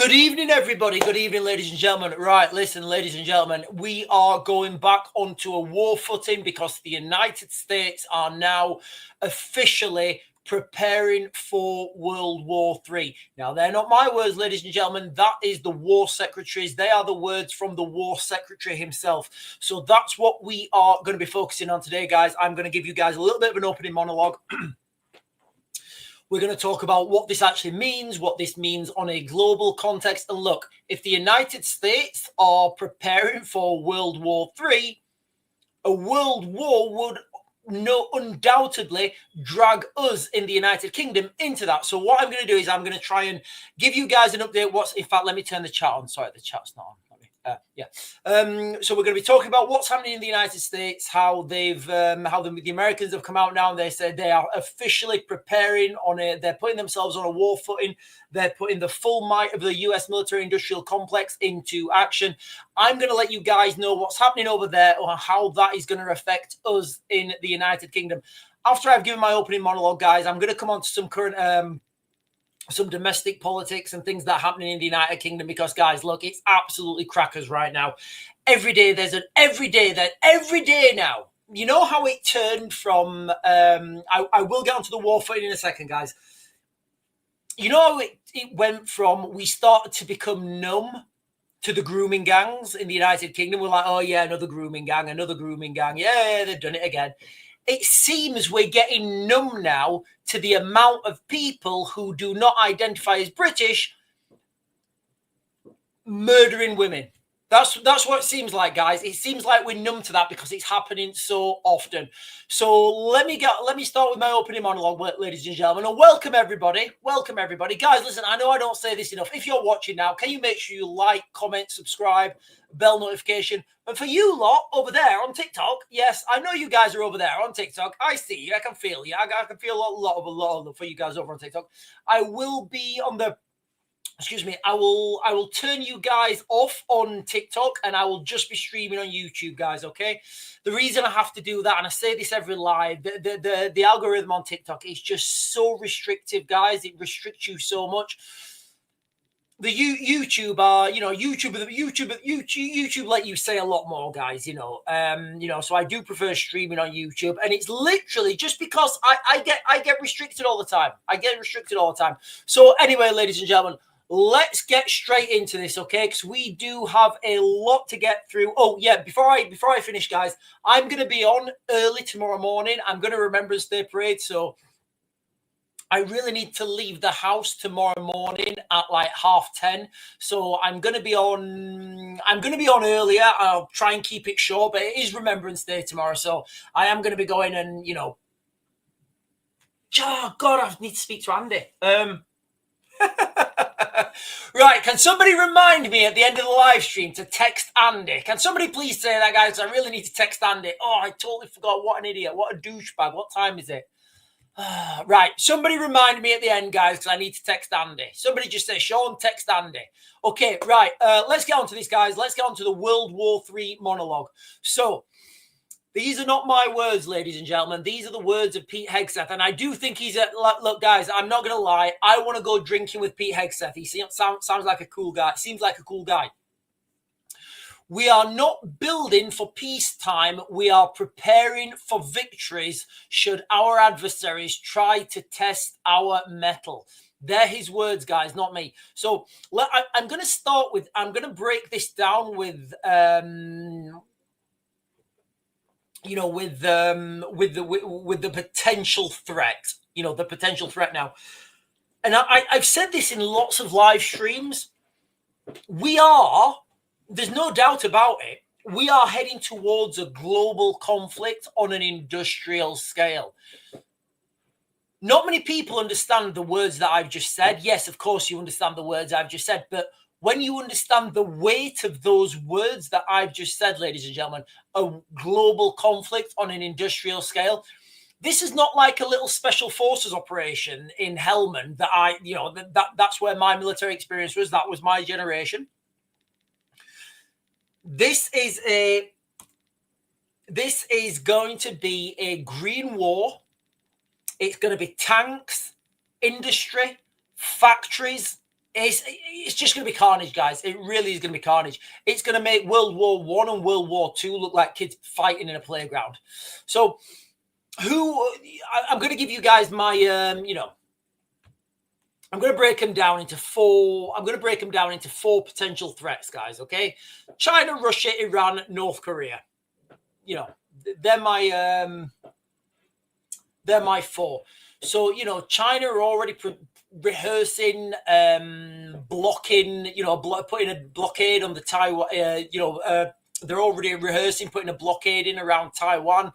Good evening, everybody. Good evening, ladies and gentlemen. Right, listen, ladies and gentlemen, we are going back onto a war footing because the United States are now officially preparing for World War III. Now, they're not my words, ladies and gentlemen. That is the War Secretary's. They are the words from the War Secretary himself. So that's what we are going to be focusing on today, guys. I'm going to give you guys a little bit of an opening monologue. We're going to talk about what this actually means, what this means on a global context. And look, if the United States are preparing for World War III, a world war would undoubtedly drag us in the United Kingdom into that. So what I'm going to do is I'm going to try and give you guys an update. In fact, let me turn the chat on. Sorry, the chat's not on. So we're going to be talking about what's happening in the United States, how the Americans have come out now and they said they are officially preparing they're putting themselves on a war footing. They're putting the full might of the US military-industrial complex into action. I'm going to let you guys know what's happening over there or how that is going to affect us in the United Kingdom. After I've given my opening monologue, guys, I'm going to come on to some current some domestic politics and things that are happening in the United Kingdom because, guys, look, it's absolutely crackers right now. Every day now. You know how it turned from, I will get onto the war footing in a second, guys. You know how it went from we started to become numb to the grooming gangs in the United Kingdom. We're like, oh, yeah, another grooming gang. Yeah, they've done it again. It seems we're getting numb now to the amount of people who do not identify as British murdering women. That's what it seems like, guys. It seems like we're numb to that because it's happening so often. So let me start with my opening monologue, ladies and gentlemen, and welcome everybody. Guys, listen, I know I don't say this enough. If you're watching now, can you make sure you like, comment, subscribe, bell notification? And for you lot over there on TikTok, yes, I know you guys are over there on TikTok. I see you. I can feel you. I can feel a lot of for you guys over on TikTok. I will be on the I will turn you guys off on TikTok and I will just be streaming on YouTube, guys, okay? The reason I have to do that, and I say this every live, the algorithm on TikTok is just so restrictive, guys. It restricts you so much. The YouTube let you say a lot more, guys, so I do prefer streaming on YouTube, and it's literally just because I get restricted all the time. So anyway, ladies and gentlemen, let's get straight into this, okay? Because we do have a lot to get through. Oh, yeah, before I finish, guys, I'm going to be on early tomorrow morning. I'm going to Remembrance Day Parade, so I really need to leave the house tomorrow morning at like 10:30. So I'm going to be on earlier. I'll try and keep it short, but it is Remembrance Day tomorrow, so I am going to be going and, oh, God, I need to speak to Andy. Right, can somebody remind me at the end of the live stream to text Andy? Can somebody please say that, guys? I really need to text Andy. Oh, I totally forgot. What an idiot. What a douchebag. What time is it? Right, somebody remind me at the end, guys, because I need to text Andy. Somebody just say, Sean, text Andy. Okay, right, let's get on to this, guys. Let's get on to the World War III monologue. So, these are not my words, ladies and gentlemen. These are the words of Pete Hegseth. And I do think look, guys, I'm not going to lie. I want to go drinking with Pete Hegseth. He sounds like a cool guy. Seems like a cool guy. We are not building for peacetime. We are preparing for victories should our adversaries try to test our mettle. They're his words, guys, not me. So I'm going to break this down with, with the potential threat, the potential threat now. And I've said this in lots of live streams. There's no doubt about it. We are heading towards a global conflict on an industrial scale. Not many people understand the words that I've just said. Yes, of course, you understand the words I've just said, but when you understand the weight of those words that I've just said, ladies and gentlemen, a global conflict on an industrial scale, this is not like a little special forces operation in Helmand that's where my military experience was. That was my generation. This is going to be a green war. It's going to be tanks, industry, factories, It's just going to be carnage, guys. It really is going to be carnage. It's going to make World War I and World War II look like kids fighting in a playground. So, I'm going to give you guys my, I'm going to break them down into four. I'm going to break them down into four potential threats, guys. Okay, China, Russia, Iran, North Korea. They're my four. So China are already rehearsing blocking. Putting a blockade on the Taiwan. They're already rehearsing putting a blockade in around Taiwan.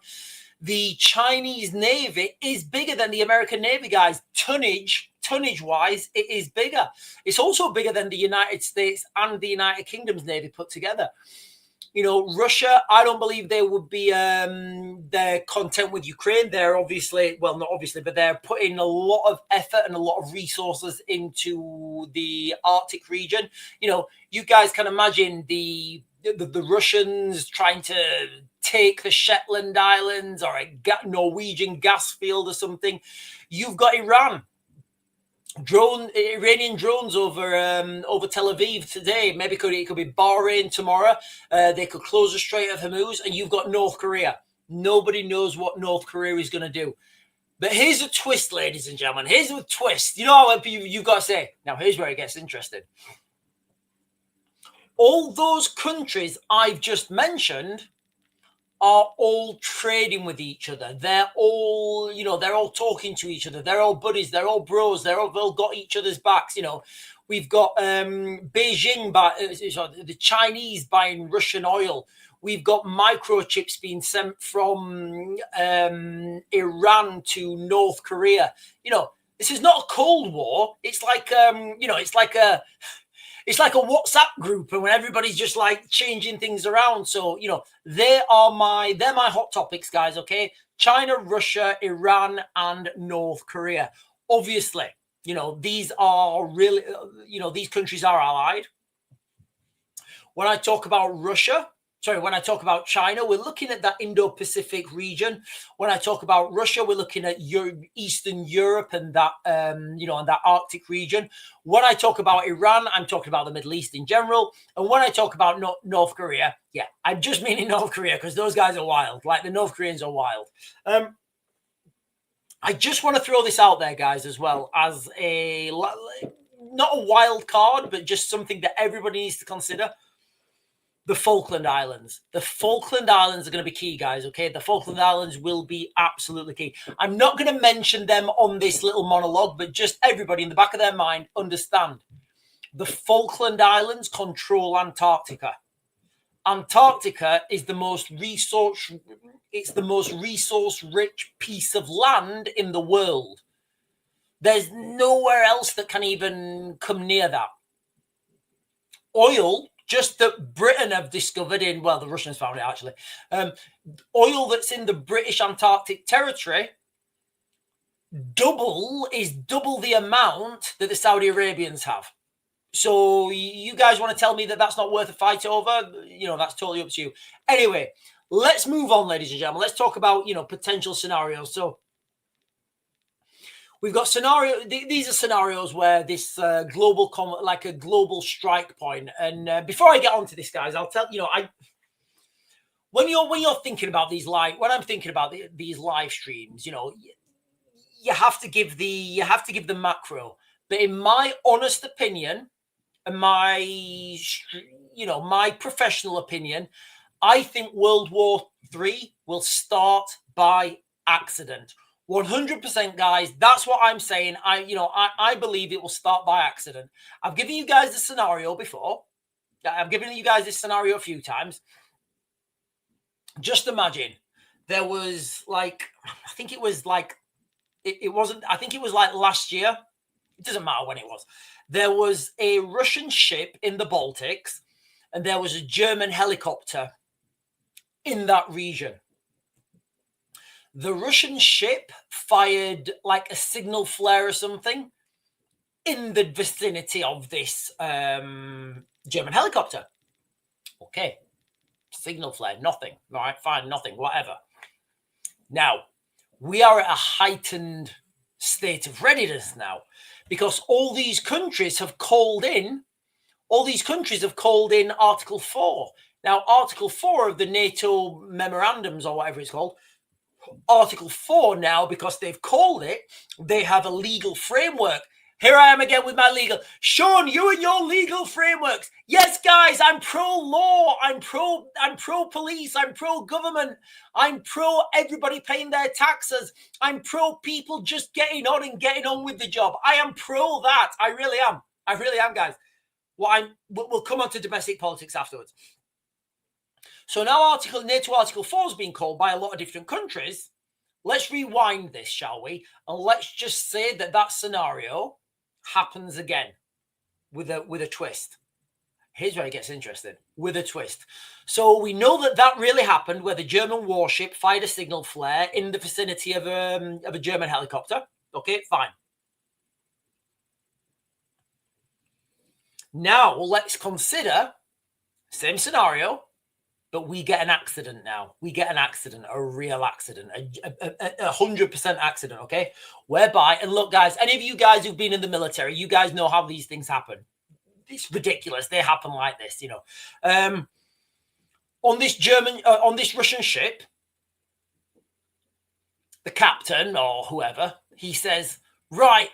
The Chinese Navy is bigger than the American Navy, guys. Tonnage-wise, it is bigger. It's also bigger than the United States and the United Kingdom's Navy put together. Russia, I don't believe they would be they're content with Ukraine. They're not obviously, but they're putting a lot of effort and a lot of resources into the Arctic region. You guys can imagine the Russians trying to take the Shetland Islands or a Norwegian gas field or something. You've got Iranian drones over Tel Aviv today. Maybe it could be Bahrain tomorrow. They could close the Strait of Hormuz, and you've got North Korea. Nobody knows what North Korea is going to do. But here's a twist, ladies and gentlemen. Here's a twist. You've got to say. Now, here's where it gets interesting. All those countries I've just mentioned are all trading with each other. They're all, they're all talking to each other. They're all buddies. They're all bros. They've all got each other's backs. We've got Beijing, the Chinese buying Russian oil. We've got microchips being sent from Iran to North Korea. This is not a Cold War. It's like, it's like a WhatsApp group, and when everybody's just like changing things around. So, they're my hot topics, guys. Okay. China, Russia, Iran, and North Korea. Obviously, these are really, these countries are allied. When I talk about China, we're looking at that Indo-Pacific region. When I talk about Russia, we're looking at Eastern Europe and that, and that Arctic region. When I talk about Iran, I'm talking about the Middle East in general. And when I talk about North Korea, I'm just meaning North Korea because those guys are wild. Like the North Koreans are wild. I just want to throw this out there, guys, as well as not a wild card, but just something that everybody needs to consider. The Falkland Islands. The Falkland Islands are going to be key, guys, okay? The Falkland Islands will be absolutely key. I'm not going to mention them on this little monologue, but just everybody in the back of their mind understand. The Falkland Islands control Antarctica. Antarctica is the most resource-rich piece of land in the world. There's nowhere else that can even come near that. Oil, just that Britain have discovered the Russians found it actually. Oil that's in the British Antarctic territory double the amount that the Saudi Arabians have. So you guys want to tell me that that's not worth a fight over? That's totally up to you. Anyway, let's move on, ladies and gentlemen. Let's talk about, potential scenarios. So we've got these are scenarios where this global strike point. And before I get onto this, guys, I'll tell when you're thinking about these when I'm thinking about these live streams, you have to give the macro. But in my honest opinion, and my professional opinion, I think World War III will start by accident. 100%, guys. That's what I'm saying. I believe it will start by accident. I've given you guys the scenario before. I've given you guys this scenario a few times. Just imagine there was I think it was last year. It doesn't matter when it was. There was a Russian ship in the Baltics, and there was a German helicopter in that region. The Russian ship fired like a signal flare or something in the vicinity of this German helicopter. Okay. Signal flare, nothing. All right, fine, nothing, whatever. Now, we are at a heightened state of readiness now because all these countries have called in Article 4. Now, Article 4 of the NATO memorandums, or whatever it's called, Article 4 now, because they've called it, they have a legal framework. Here I am again with my legal. Sean, you and your legal frameworks. Yes, guys, I'm pro-law. I'm pro-police. I'm pro-government. I'm pro everybody paying their taxes. I'm pro people just getting on with the job. I am pro that. I really am. I really am, guys. We'll come on to domestic politics afterwards. So now NATO Article 4 has been called by a lot of different countries. Let's rewind this, shall we? And let's just say that scenario happens again with a twist. Here's where it gets interesting, with a twist. So we know that really happened, where the German warship fired a signal flare in the vicinity of a German helicopter. Okay, fine. Now let's consider same scenario, but we get an accident now. We get an accident, a real accident, a 100% accident, okay? Whereby, and look, guys, any of you guys who've been in the military, you guys know how these things happen. It's ridiculous. They happen like this, you know. On this Russian ship, the captain or whoever, he says, right,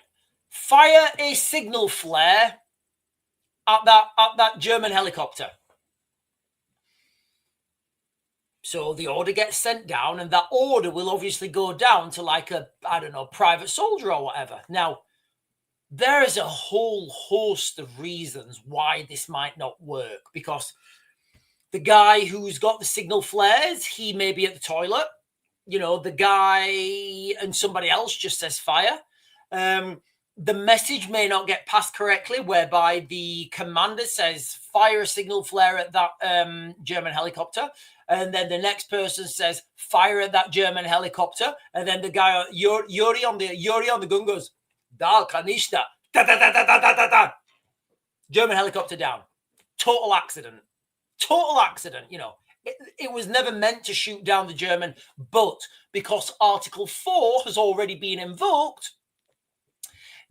fire a signal flare at that German helicopter. So the order gets sent down, and that order will obviously go down to like a, I don't know, private soldier or whatever. Now, there is a whole host of reasons why this might not work, because the guy who's got the signal flares, he may be at the toilet. You know, the guy and somebody else just says fire. The message may not get passed correctly, whereby the commander says fire a signal flare at that German helicopter, and then the next person says fire at that German helicopter, and then the guy Yuri on the gun goes dal kanishta, da da da da da da da. German helicopter down. Total accident. You know, it was never meant to shoot down the German, but because Article 4 has already been invoked.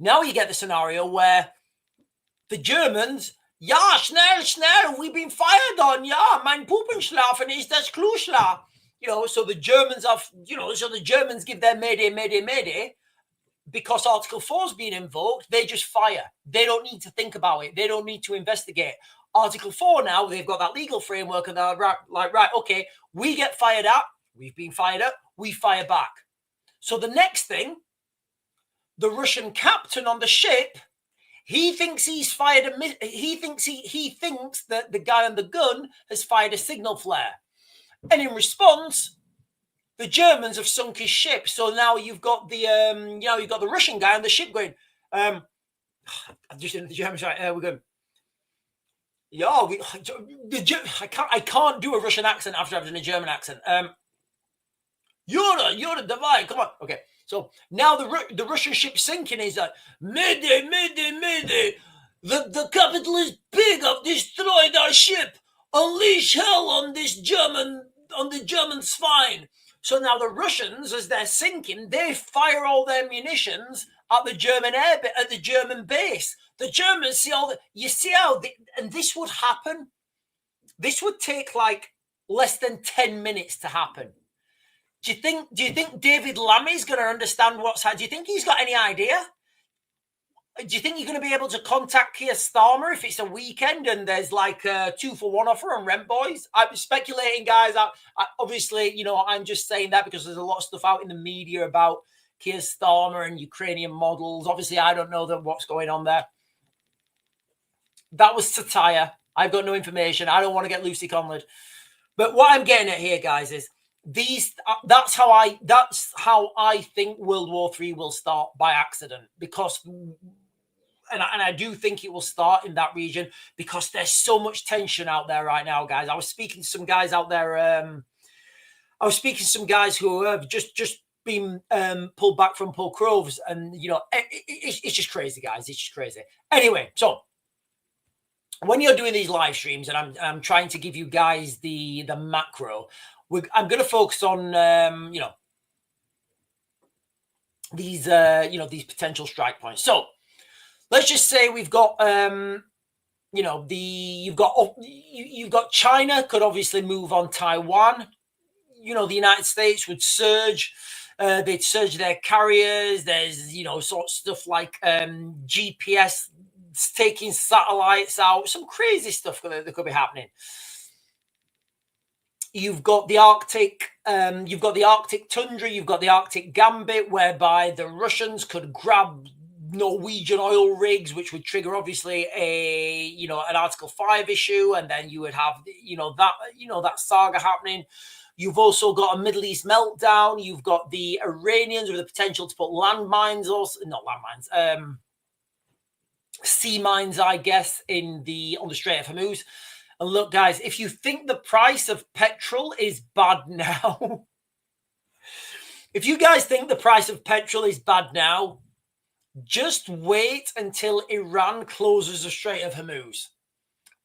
Now you get the scenario where the Germans, ja, schnell, we've been fired on, ja, mein Puppenschlafen ist das Kluschla. You know, so the Germans give their mayday, because Article 4 has been invoked, they just fire. They don't need to think about it. They don't need to investigate. Article 4 now, they've got that legal framework, and they're right, okay, we get fired at, we've been fired at, we fire back. So the next thing, the Russian captain on the ship, he thinks he's fired he thinks that the guy on the gun has fired a signal flare. And in response, the Germans have sunk his ship. So now you've got the Russian guy on the ship going, I'm just in the German side, we're going, yeah, I can't do a Russian accent after having a German accent. You're the divide, come on. Okay. So now the Russian ship's sinking. He's like, Mayday. The capital is big. I've destroyed our ship. Unleash hell on the German swine. So now the Russians, as they're sinking, they fire all their munitions at the German base. The Germans see and this would happen. This would take like less than 10 minutes to happen. Do you think David Lammy's going to understand what's happening? Do you think he's got any idea? Do you think you're going to be able to contact Keir Starmer if it's a weekend and there's like a 2-for-1 offer on Rent Boys? I'm speculating, guys. Obviously, you know, I'm just saying that because there's a lot of stuff out in the media about Keir Starmer and Ukrainian models. Obviously, I don't know what's going on there. That was satire. I've got no information. I don't want to get Lucy Conlon. But what I'm getting at here, guys, is that's how I think World War III will start by accident, because and I do think it will start in that region because there's so much tension out there right now, guys. I was speaking to some guys out there. I was speaking to some guys who have just been pulled back from Paul Croves, and you know it's just crazy, guys. It's just crazy. Anyway, so when you're doing these live streams, and I'm trying to give you guys the macro. I'm going to focus on, these potential strike points. So let's just say we've got, you know, you've got China could obviously move on Taiwan. You know, the United States would surge. They'd surge their carriers. There's, you know, sort of stuff like GPS taking satellites out. Some crazy stuff that could be happening. You've got the Arctic. You've got the Arctic tundra. You've got the Arctic gambit, whereby the Russians could grab Norwegian oil rigs, which would trigger obviously an Article 5 issue, and then you would have that saga happening. You've also got a Middle East meltdown. You've got the Iranians with the potential to put landmines, also not landmines, sea mines, I guess, on the Strait of Hormuz. And look, guys, if you think the price of petrol is bad now, if you guys think the price of petrol is bad now, just wait until Iran closes the Strait of Hormuz.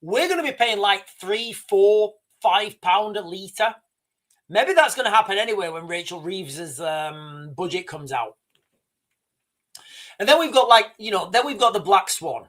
We're going to be paying like £3, £4, £5 a litre. Maybe that's going to happen anyway when Rachel Reeves's budget comes out. And then we've got the Black Swan.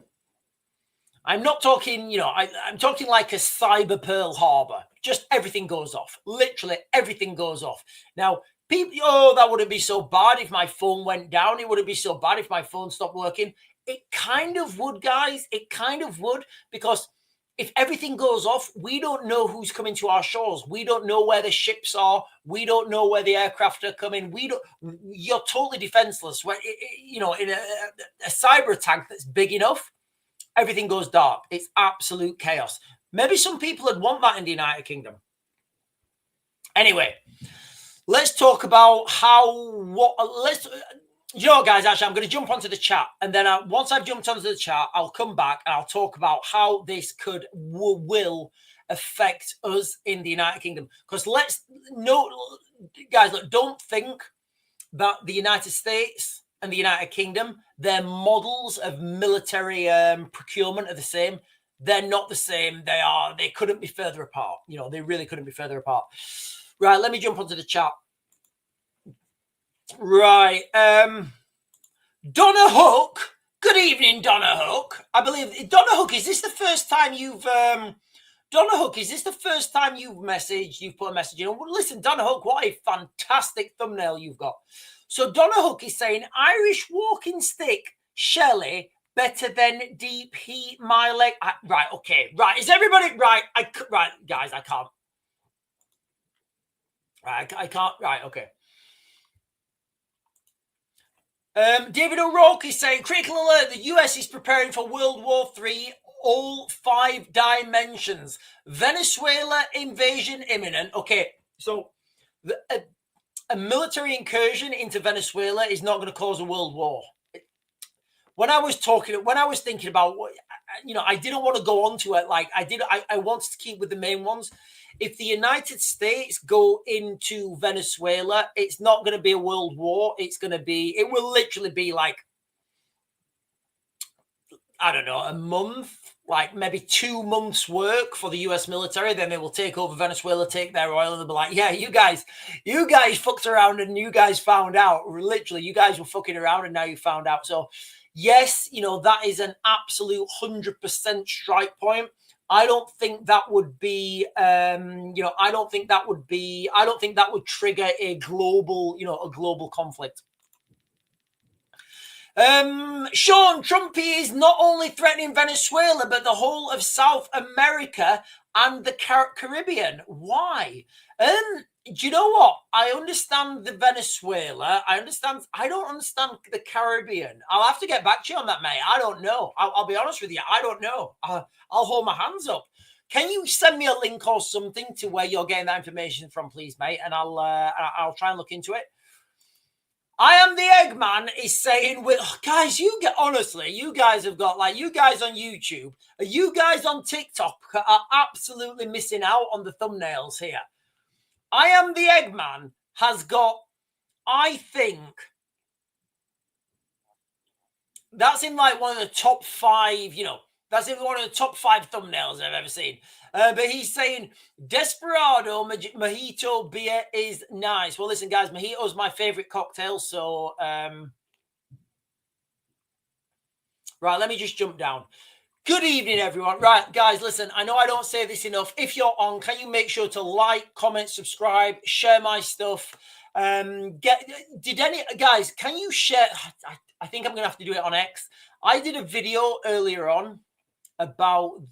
I'm not talking, I'm talking like a cyber Pearl Harbor. Just everything goes off. Literally everything goes off. Now, people, that wouldn't be so bad if my phone went down. It wouldn't be so bad if my phone stopped working. It kind of would, guys. It kind of would, because if everything goes off, we don't know who's coming to our shores. We don't know where the ships are. We don't know where the aircraft are coming. You're totally defenseless. In a cyber attack that's big enough, everything goes dark. It's absolute chaos. Maybe some people would want that in the United Kingdom. Anyway, let's talk about guys, actually, I'm going to jump onto the chat. And then once I've jumped onto the chat, I'll come back and I'll talk about how this will affect us in the United Kingdom. Because guys, look, don't think that the United States and the United Kingdom, their models of military procurement are the same. They're not the same. They couldn't be further apart. They really couldn't be further apart. Right, let me jump onto the chat. Right. Donna Hook. Good evening, Donna Hook. I believe, Donna Hook, is this the first time you've Donna Hook, is this the first time you've put a message in? Well, listen, Donna Hook, what a fantastic thumbnail you've got. So Donna Hook is saying Irish walking stick, Shelley, better than deep heat my leg. Right, okay, right. Is everybody right? Right, guys, I can't. Right, I can't. Right, okay. David O'Rourke is saying, critical alert, the US is preparing for World War III, all 5 dimensions. Venezuela invasion imminent. Okay, so a military incursion into Venezuela is not going to cause a world war. When I was thinking about, I didn't want to go on to it. Like I wanted to keep with the main ones. If the United States go into Venezuela, it's not going to be a world war. It will literally be like, I don't know, a month, like maybe 2 months work for the US military. Then they will take over Venezuela, take their oil, and they'll be like, yeah, you guys fucked around and you guys found out. Literally, you guys were fucking around and now you found out. So yes, that is an absolute 100% strike point. I don't think that would be, I don't think that would trigger a global conflict. Sean, Trumpy is not only threatening Venezuela, but the whole of South America and the Caribbean. Why? Do you know what? I understand the Venezuela. I don't understand the Caribbean. I'll have to get back to you on that, mate. I don't know. I'll be honest with you. I don't know. I'll hold my hands up. Can you send me a link or something to where you're getting that information from, please, mate? And I'll try and look into it. I am the Eggman is saying, guys, you guys have got, you guys on YouTube, you guys on TikTok are absolutely missing out on the thumbnails here. I am the Eggman has got, I think, that's in one of the top 5, that's in one of the top 5 thumbnails I've ever seen. But he's saying Desperado Mojito beer is nice. Well, listen, guys, Mojito is my favorite cocktail. So Right, let me just jump down. Good evening, everyone. Right, guys, listen, I know I don't say this enough. If you're on, can you make sure to like, comment, subscribe, share my stuff? Did any guys, can you share? I think I'm gonna have to do it on X. I did a video earlier on about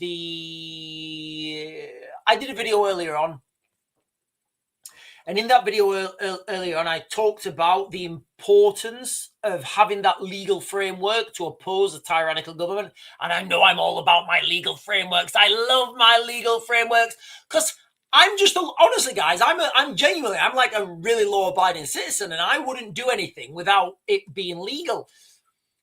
and in that video earlier on, I talked about the importance of having that legal framework to oppose a tyrannical government. And I know I'm all about my legal frameworks. I love my legal frameworks because I'm just, honestly, guys, I'm like a really law-abiding citizen, and I wouldn't do anything without it being legal.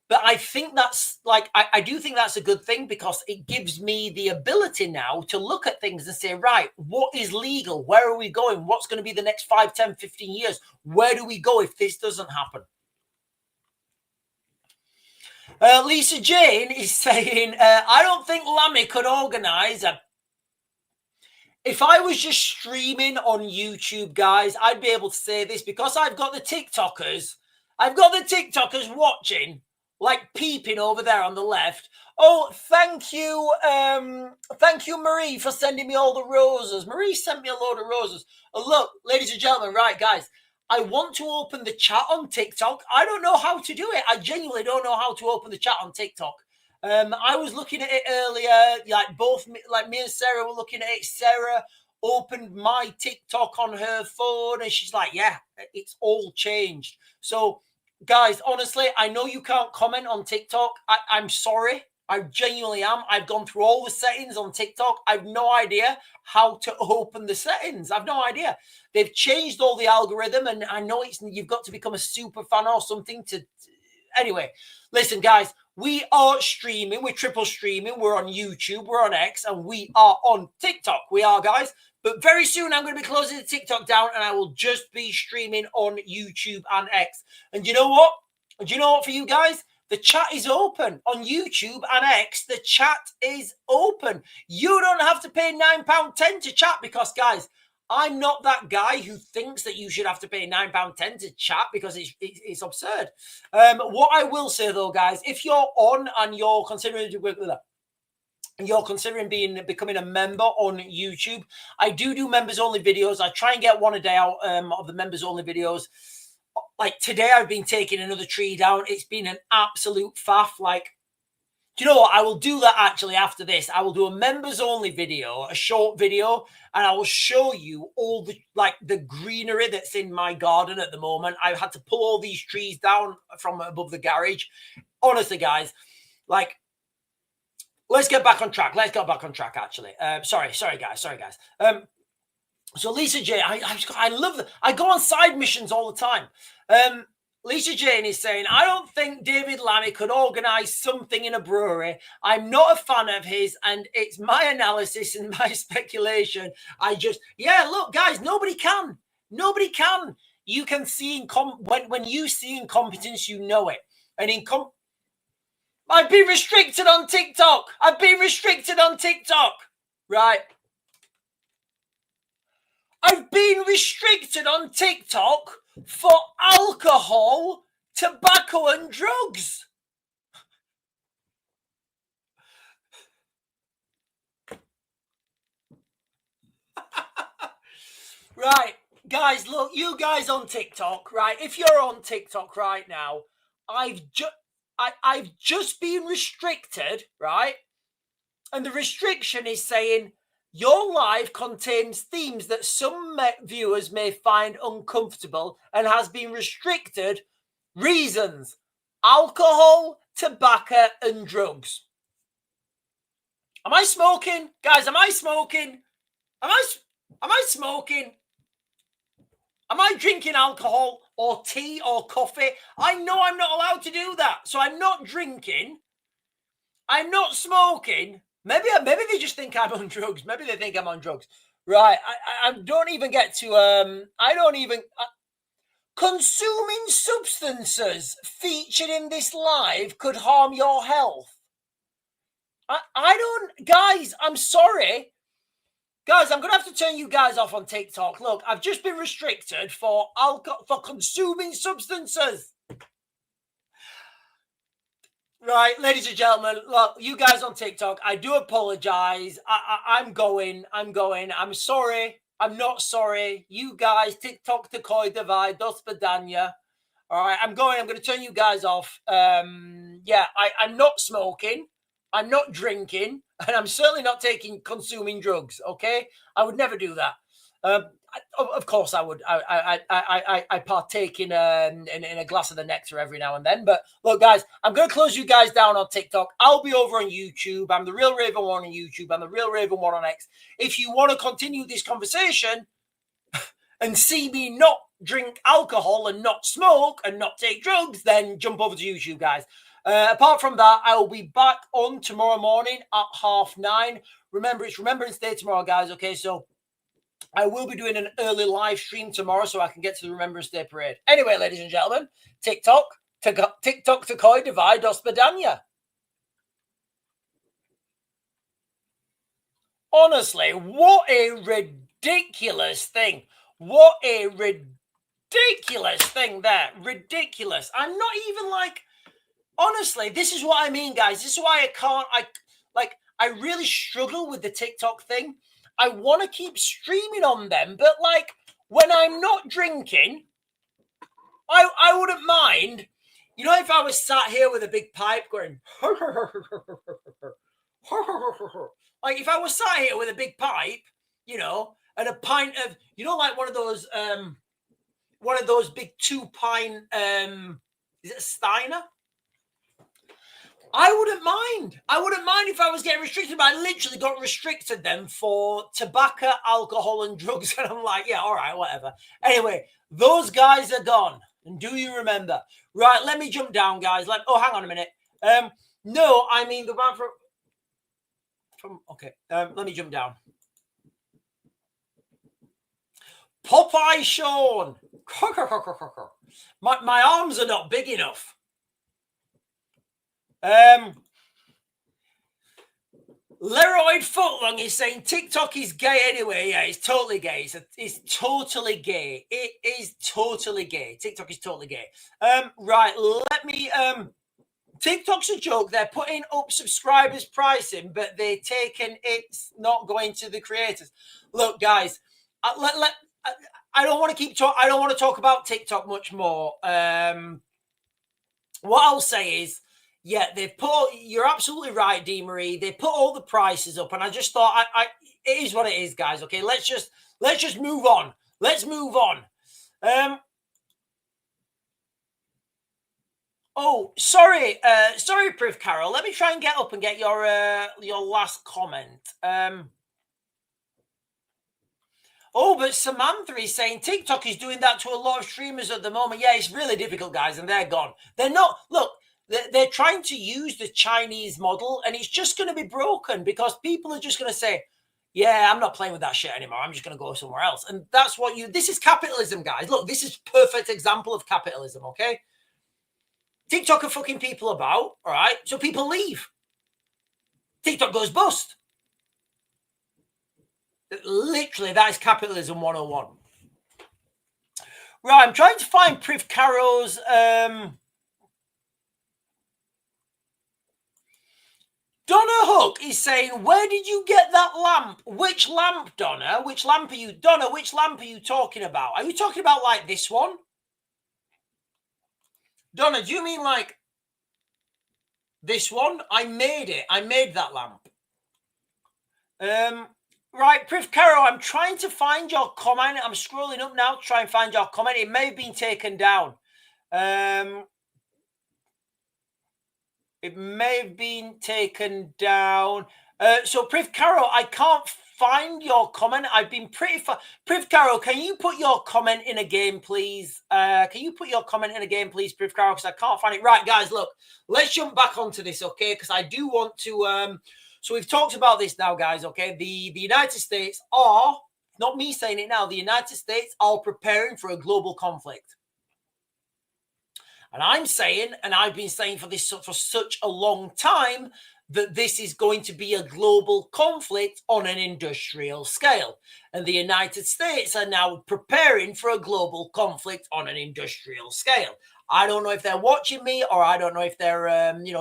But I think that's like, I do think that's a good thing because it gives me the ability now to look at things and say, right, what is legal? Where are we going? What's going to be the next 5, 10, 15 years? Where do we go if this doesn't happen? Lisa Jane is saying, I don't think Lammy could organize a... If I was just streaming on YouTube, guys, I'd be able to say this because I've got the TikTokers watching, like peeping over there on the left. Oh, thank you, Marie, for sending me all the roses. Marie sent me a load of roses. Oh, look, ladies and gentlemen, right, guys, I want to open the chat on TikTok. I don't know how to do it. I genuinely don't know how to open the chat on TikTok. I was looking at it earlier, like me and Sarah were looking at it. Sarah opened my TikTok on her phone and she's like, yeah, it's all changed. So guys, honestly, I know you can't comment on TikTok. I'm sorry. I genuinely am. I've gone through all the settings on TikTok. I've no idea how to open the settings. I've no idea. They've changed all the algorithm, and I know you've got to become a super fan or something to... Anyway, listen, guys, we are streaming. We're triple streaming. We're on YouTube. We're on X, and we are on TikTok. We are, guys. But very soon, I'm going to be closing the TikTok down, and I will just be streaming on YouTube and X. And you know what? For you guys? The chat is open on YouTube and X. The chat is open. You don't have to pay £9.10 to chat because, guys, I'm not that guy who thinks that you should have to pay £9.10 to chat because it's absurd. What I will say, though, guys, if you're on and you're considering becoming a member on YouTube, I do members only videos. I try and get one a day out of the members only videos. Like today, I've been taking another tree down. It's been an absolute faff. Like, do you know what? I will do that actually after this. I will do a members only video, a short video, and I will show you all the greenery that's in my garden at the moment. I've had to pull all these trees down from above the garage. Honestly, guys, like, let's get back on track. Actually. Sorry, guys. So Lisa J, I love that. I go on side missions all the time. Lisa Jane is saying, I don't think David Lammy could organise something in a brewery. I'm not a fan of his, and it's my analysis and my speculation. Look, guys, nobody can. You can see when you see incompetence, you know it. And I've been restricted on TikTok. Right. I've been restricted on TikTok for alcohol, tobacco, and drugs. Right, guys, look, you guys on TikTok, right? If you're on TikTok right now, I've just been restricted, right? And the restriction is saying your live contains themes that some viewers may find uncomfortable and has been restricted. Reasons: alcohol, tobacco, and drugs. Am I smoking? Guys, am I smoking? Am I smoking? Am I drinking alcohol or tea or coffee? I know I'm not allowed to do that. So I'm not drinking. I'm not smoking. Maybe they just think I'm on drugs. Maybe they think I'm on drugs. Right. I don't even get to... consuming substances featured in this live could harm your health. I don't... Guys, I'm sorry. Guys, I'm going to have to turn you guys off on TikTok. Look, I've just been restricted for consuming substances. Right, ladies and gentlemen, look, you guys on TikTok, I do apologize. I'm going. I'm sorry. I'm not sorry. You guys, TikTok to koi divide, dos badanya. All right, I'm going. I'm going to turn you guys off. Yeah, I'm not smoking. I'm not drinking, and I'm certainly not consuming drugs. Okay, I would never do that. Of course, I would. I partake in a glass of the nectar every now and then. But look, guys, I'm going to close you guys down on TikTok. I'll be over on YouTube. I'm the Real Raven One on YouTube. I'm the Real Raven One on X. If you want to continue this conversation and see me not drink alcohol and not smoke and not take drugs, then jump over to YouTube, guys. Apart from that, I will be back on tomorrow morning at 9:30. Remember, it's Remembrance Day tomorrow, guys. Okay, so I will be doing an early live stream tomorrow so I can get to the Remembrance Day parade. Anyway, ladies and gentlemen, TikTok to koi divide dos badanya. Honestly, what a ridiculous thing. What a ridiculous thing there. Ridiculous. I'm not even like, honestly, this is what I mean, guys. This is why I really struggle with the TikTok thing. I want to keep streaming on them, but like when I'm not drinking, I wouldn't mind. You know, if I was sat here with a big pipe going, like if I was sat here with a big pipe, you know, and a pint of, you know, like one of those big 2-pint, is it a Steiner? I wouldn't mind. I wouldn't mind if I was getting restricted, but I literally got restricted then for tobacco, alcohol, and drugs. And I'm like, yeah, all right, whatever. Anyway, those guys are gone. And do you remember? Right, let me jump down, guys. Oh, hang on a minute. No, I mean the one from okay. Let me jump down. Popeye Sean. My arms are not big enough. Leroy Footlong is saying TikTok is gay anyway. Yeah, it's totally gay. It's totally gay. It is totally gay. TikTok is totally gay. Right, let me TikTok's a joke. They're putting up subscribers pricing, but they're taking it's not going to the creators. Look, guys, I don't want to keep talk. I don't want to talk about TikTok much more. What I'll say is, yeah, they've put. You're absolutely right, Dee Marie. They put all the prices up, and I just thought, it is what it is, guys. Okay, let's just move on. Let's move on. Oh, sorry, Priv Carol. Let me try and get up and get your last comment. Oh, but Samantha is saying TikTok is doing that to a lot of streamers at the moment. Yeah, it's really difficult, guys, and they're gone. They're not. Look, they're trying to use the Chinese model, and it's just going to be broken because people are just going to say, yeah, I'm not playing with that shit anymore. I'm just going to go somewhere else. And that's what this is capitalism, guys. Look, this is perfect example of capitalism, okay? TikTok are fucking people about, all right? So people leave. TikTok goes bust. Literally, that is capitalism 101. Right, I'm trying to find Priv Caro's Donna Hook is saying, where did you get that lamp? Which lamp, Donna? Which lamp are you talking about? Are you talking about like this one? Donna, do you mean like this one? I made it. I made that lamp. Right, Priv Caro, I'm trying to find your comment. I'm scrolling up now to try and find your comment. It may have been taken down. It may have been taken down. So, Priv Caro, I can't find your comment. I've been pretty far. Priv Caro, can you put your comment in a game, please? Can you put your comment in a game, please, Priv Caro? Because I can't find it. Right, guys, look, let's jump back onto this, okay? Because I do want to. So we've talked about this now, guys, okay? The United States are, not me saying it now, the United States are preparing for a global conflict. And I'm saying, and I've been saying for such a long time, that this is going to be a global conflict on an industrial scale. And the United States are now preparing for a global conflict on an industrial scale. I don't know if they're watching me or I don't know if they're,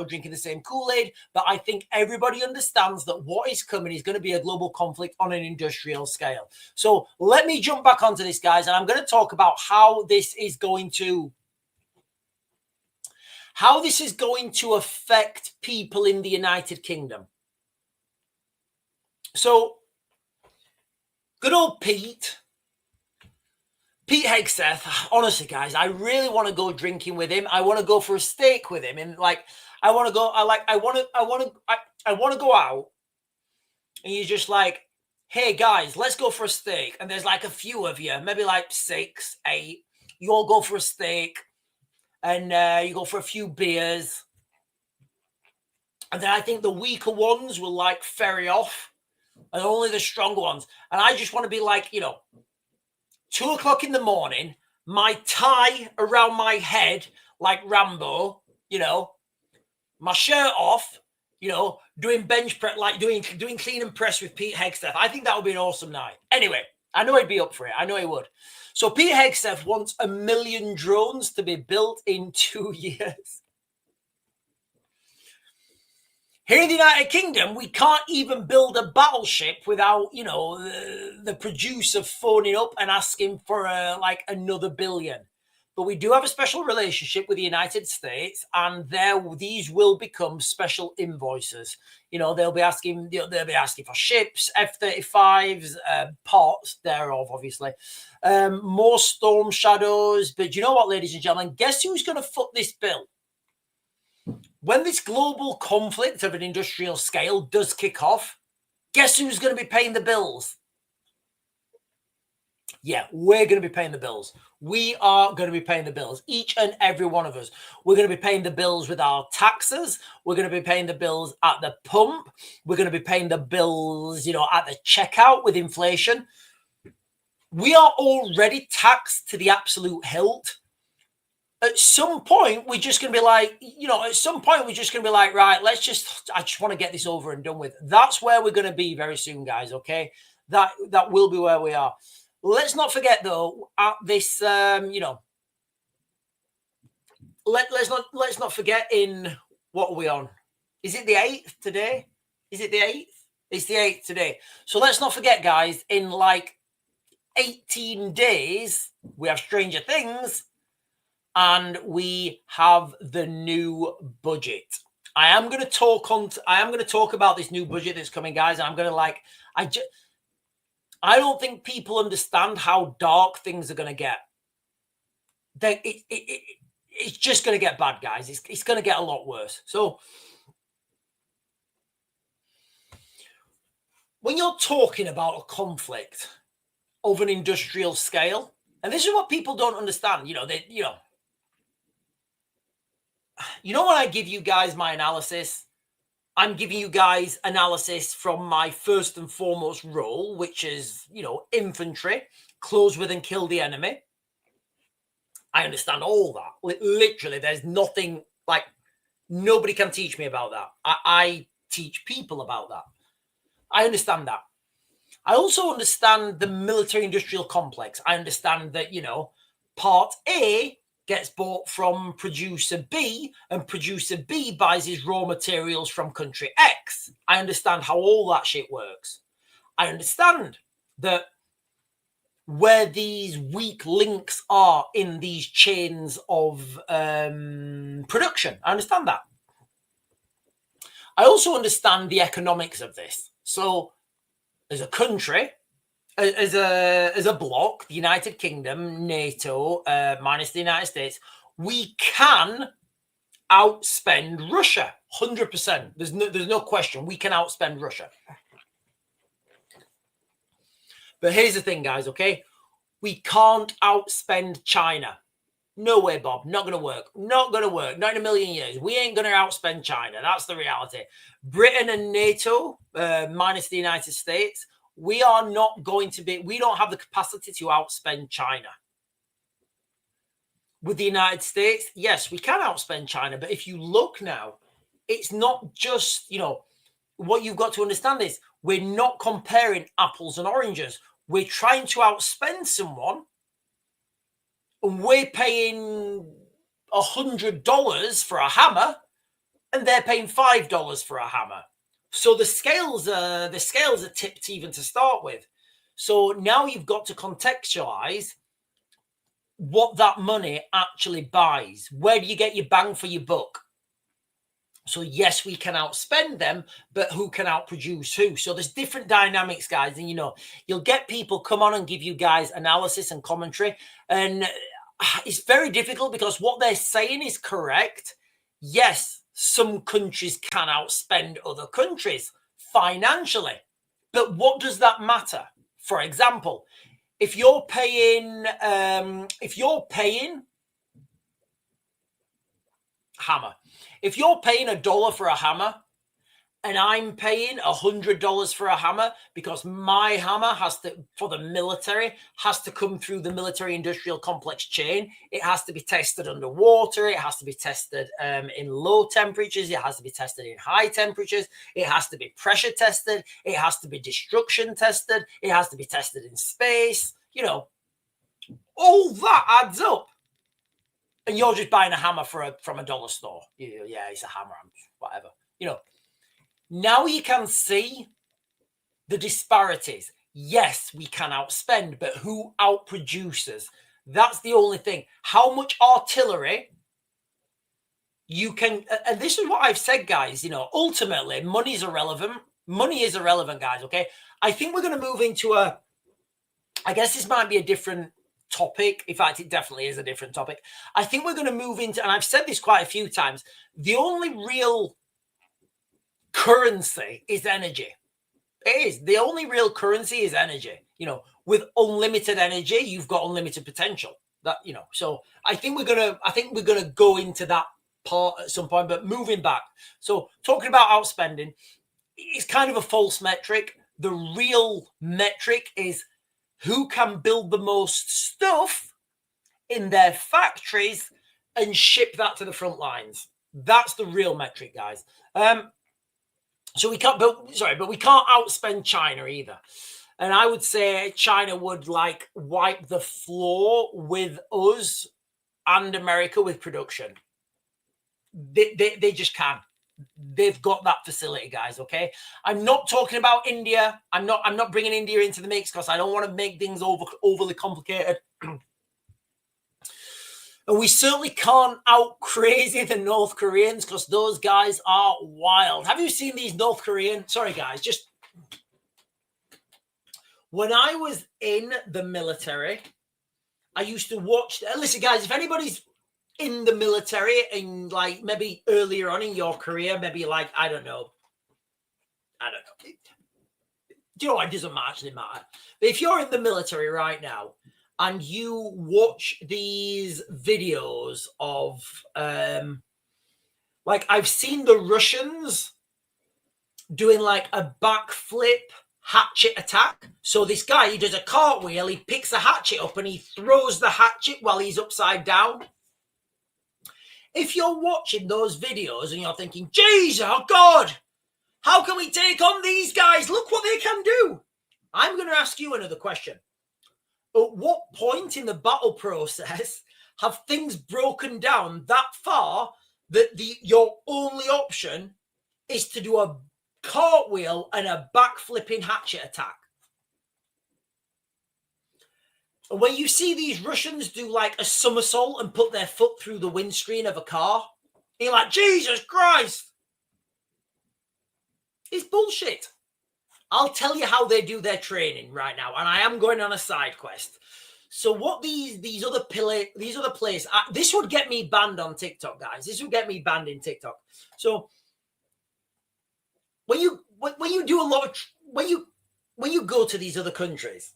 drinking the same Kool-Aid, but I think everybody understands that what is coming is going to be a global conflict on an industrial scale. So let me jump back onto this, guys, and I'm going to talk about how this is going to affect people in the United Kingdom. So good old Pete Hegseth, honestly, guys, I really want to go drinking with him. I want to go for a steak with him, and I want to go out, and you're just like, hey guys, let's go for a steak, and there's like a few of you, maybe like 6, 8. You all go for a steak, and you go for a few beers, and then I think the weaker ones will like ferry off, and only the stronger ones. And I just want to be like, 2 o'clock in the morning, my tie around my head like Rambo, my shirt off, doing bench press, like doing clean and press with Pete Hegseth. I think that would be an awesome night. Anyway, I know he'd be up for it. I know he would. So Pete Hegseth wants 1 million drones to be built in 2 years. Here in the United Kingdom, we can't even build a battleship without, the producer phoning up and asking for another billion. But we do have a special relationship with the United States, and these will become special invoices. They'll be asking for ships, F-35s, parts thereof, obviously, more Storm Shadows. But you know what, ladies and gentlemen? Guess who's going to foot this bill? When this global conflict of an industrial scale does kick off, guess who's going to be paying the bills? Yeah, we're going to be paying the bills. We are going to be paying the bills, each and every one of us. We're going to be paying the bills with our taxes. We're going to be paying the bills at the pump. We're going to be paying the bills, at the checkout with inflation. We are already taxed to the absolute hilt. At some point, we're just going to be like, right, I just want to get this over and done with. That's where we're going to be very soon, guys, okay? That will be where we are. Let's not forget, though, at this, let's not forget in, what are we on? Is it the 8th today? Is it the 8th? It's the 8th today. So let's not forget, guys, in 18 days, we have Stranger Things, and we have the new budget. I am going to talk about this new budget that's coming, guys. I'm going to I don't think people understand how dark things are going to get. It's just going to get bad, guys. It's going to get a lot worse. So when you're talking about a conflict of an industrial scale, and this is what people don't understand, when I give you guys my analysis, I'm giving you guys analysis from my first and foremost role, which is, infantry, close with and kill the enemy. I understand all that. Literally, there's nothing nobody can teach me about that. I teach people about that. I understand that. I also understand the military-industrial complex. I understand that, part A gets bought from producer B, and producer B buys his raw materials from country X. I understand how all that shit works. I understand that where these weak links are in these chains of production. I understand that. I also understand the economics of this. So as a country, as a bloc, the United Kingdom, NATO, minus the United States, we can outspend Russia 100%. There's no question. We can outspend Russia. But here's the thing, guys, okay? We can't outspend China. No way, Bob. Not going to work. Not going to work. Not in a million years. We ain't going to outspend China. That's the reality. Britain and NATO, minus the United States, we are not going to be, we don't have the capacity to outspend China. With the United States, yes, we can outspend China. But if you look now, it's not just, what you've got to understand is we're not comparing apples and oranges. We're trying to outspend someone, and we're paying $100 for a hammer, and they're paying $5 for a hammer. So the scales are tipped even to start with. So now you've got to contextualize what that money actually buys. Where do you get your bang for your buck? So yes, we can outspend them, but who can outproduce who? So there's different dynamics, guys. And, you'll get people come on and give you guys analysis and commentary. And it's very difficult because what they're saying is correct. Yes, some countries can outspend other countries financially. But what does that matter? For example, if you're paying hammer, if you're paying $1 for a hammer and I'm paying $100 for a hammer because my hammer for the military, has to come through the military industrial complex chain. It has to be tested underwater. It has to be tested in low temperatures. It has to be tested in high temperatures. It has to be pressure tested. It has to be destruction tested. It has to be tested in space. All that adds up. And you're just buying a hammer from a dollar store. Yeah, it's a hammer, whatever. Now you can see the disparities. Yes, we can outspend, but who outproduces? That's the only thing. How much artillery you can, and this is what I've said, guys, ultimately, money is irrelevant. Money is irrelevant, guys, okay? I think we're going to move into I guess this might be a different topic. In fact, it definitely is a different topic. I think we're going to move into, and I've said this quite a few times, the only real currency is energy. It is. The only real currency is energy. With unlimited energy, you've got unlimited potential. So I think we're gonna go into that part at some point, but moving back. So talking about outspending, it's kind of a false metric. The real metric is who can build the most stuff in their factories and ship that to the front lines. That's the real metric, guys. So we can't, but we can't outspend China either. And I would say China would wipe the floor with us and America with production. They just can. They've got that facility, guys. Okay, I'm not talking about India. I'm not bringing India into the mix because I don't want to make things overly complicated. And we certainly can't out crazy the North Koreans because those guys are wild. Have you seen these North Korean? Sorry, guys. Just when I was in the military, I used to watch. Listen, guys, if anybody's in the military and maybe earlier on in your career, maybe I don't know. Do you know what? It doesn't actually matter. But if you're in the military right now and you watch these videos of I've seen the Russians doing a backflip hatchet attack. So this guy, he does a cartwheel, he picks a hatchet up and he throws the hatchet while he's upside down. If you're watching those videos and you're thinking, Jesus, oh God, how can we take on these guys? Look what they can do. I'm going to ask you another question. At what point in the battle process have things broken down that far that your only option is to do a cartwheel and a backflipping hatchet attack? And when you see these Russians do a somersault and put their foot through the windscreen of a car, you're like, Jesus Christ. It's bullshit. I'll tell you how they do their training right now, and I am going on a side quest. So what these other places, this would get me banned on TikTok, guys. This would get me banned in TikTok. So when you do a lot of when you go to these other countries,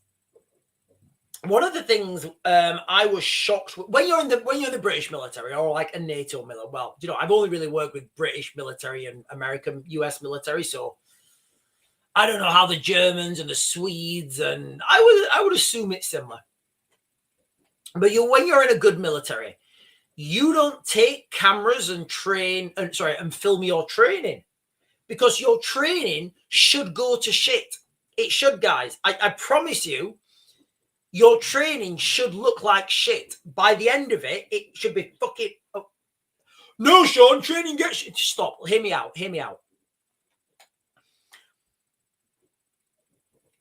one of the things I was shocked with, when you're in the British military or a NATO military. Well, I've only really worked with British military and American US military, so I don't know how the Germans and the Swedes, and I would assume it's similar. But when you're in a good military, you don't take cameras and film your training, because your training should go to shit. It should, guys. I promise you. Your training should look like shit. By the end of it, it should be fucking... Oh. No, Sean, training gets shit. Stop. Hear me out. Hear me out.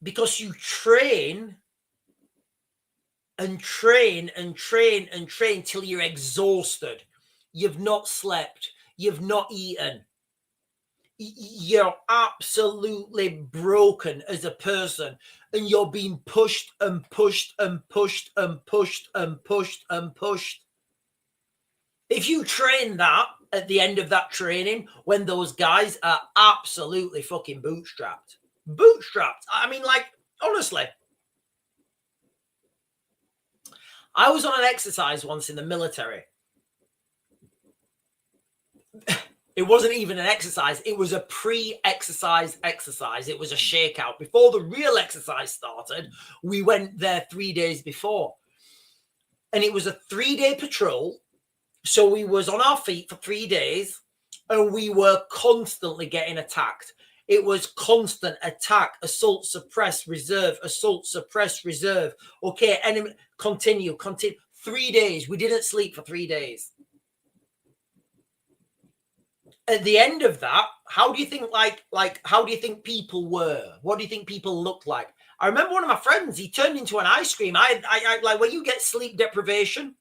Because you train and train and train and train till you're exhausted. You've not slept. You've not eaten. You're absolutely broken as a person, and you're being pushed and pushed and pushed and pushed and pushed and pushed. If you train that at the end of that training, when those guys are absolutely fucking bootstrapped, I mean, like, honestly, I was on an exercise once in the military. It wasn't even an exercise. It was a pre-exercise exercise. It was a shakeout. Before the real exercise started, we went there 3 days before. And it was a 3-day patrol. So we was on our feet for 3 days, and we were constantly getting attacked. It was constant attack, assault, suppress, reserve, assault, suppress, reserve. Okay, enemy, continue. 3 days. We didn't sleep for 3 days. At the end of that, how do you think how do you think people were? What do you think people looked like? I remember one of my friends, he turned into an ice cream. I like, when you get sleep deprivation,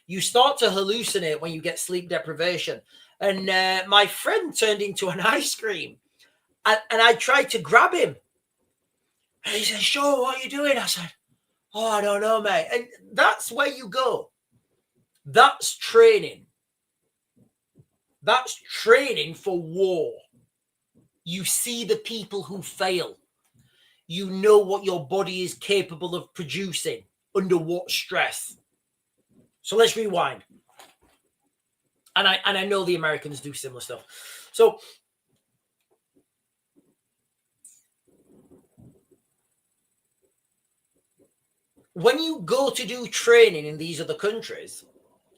you start to hallucinate when you get sleep deprivation. And my friend turned into an ice cream, and I tried to grab him. And he said, "Sean, what are you doing?" I said, "Oh, I don't know, mate." And that's where you go. That's training. That's training for war. You see the people who fail. You know what your body is capable of producing under what stress. So let's rewind. And I know the Americans do similar stuff. So when you go to do training in these other countries,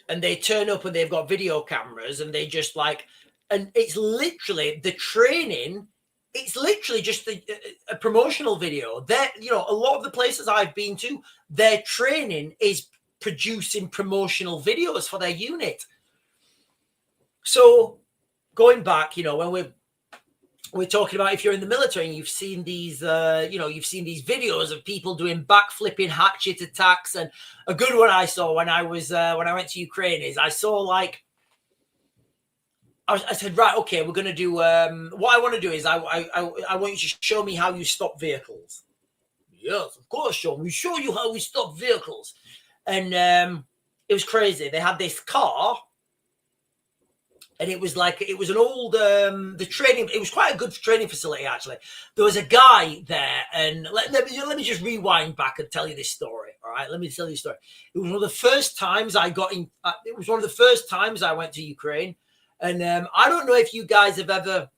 and they turn up and they've got video cameras, and they just like, and it's literally the training. It's literally just a promotional video. That, you know, a lot of the places I've been to, their training is producing promotional videos for their unit. So going back, you know, when we're talking about, if you're in the military and you've seen these, you've seen these videos of people doing backflipping hatchet attacks. And a good one I saw when I went to Ukraine is I saw like, I said, right, okay, we're going to do, what I want to do is I want you to show me how you stop vehicles. Yes, of course, Sean, we show you how we stop vehicles. And it was crazy. They had this car, and it was an old, the training, it was quite a good training facility, actually. There was a guy there, and let me just rewind back and tell you this story. All right, let me tell you the story. It was one of the first times I got in, it was one of the first times I went to Ukraine. And I don't know if you guys have ever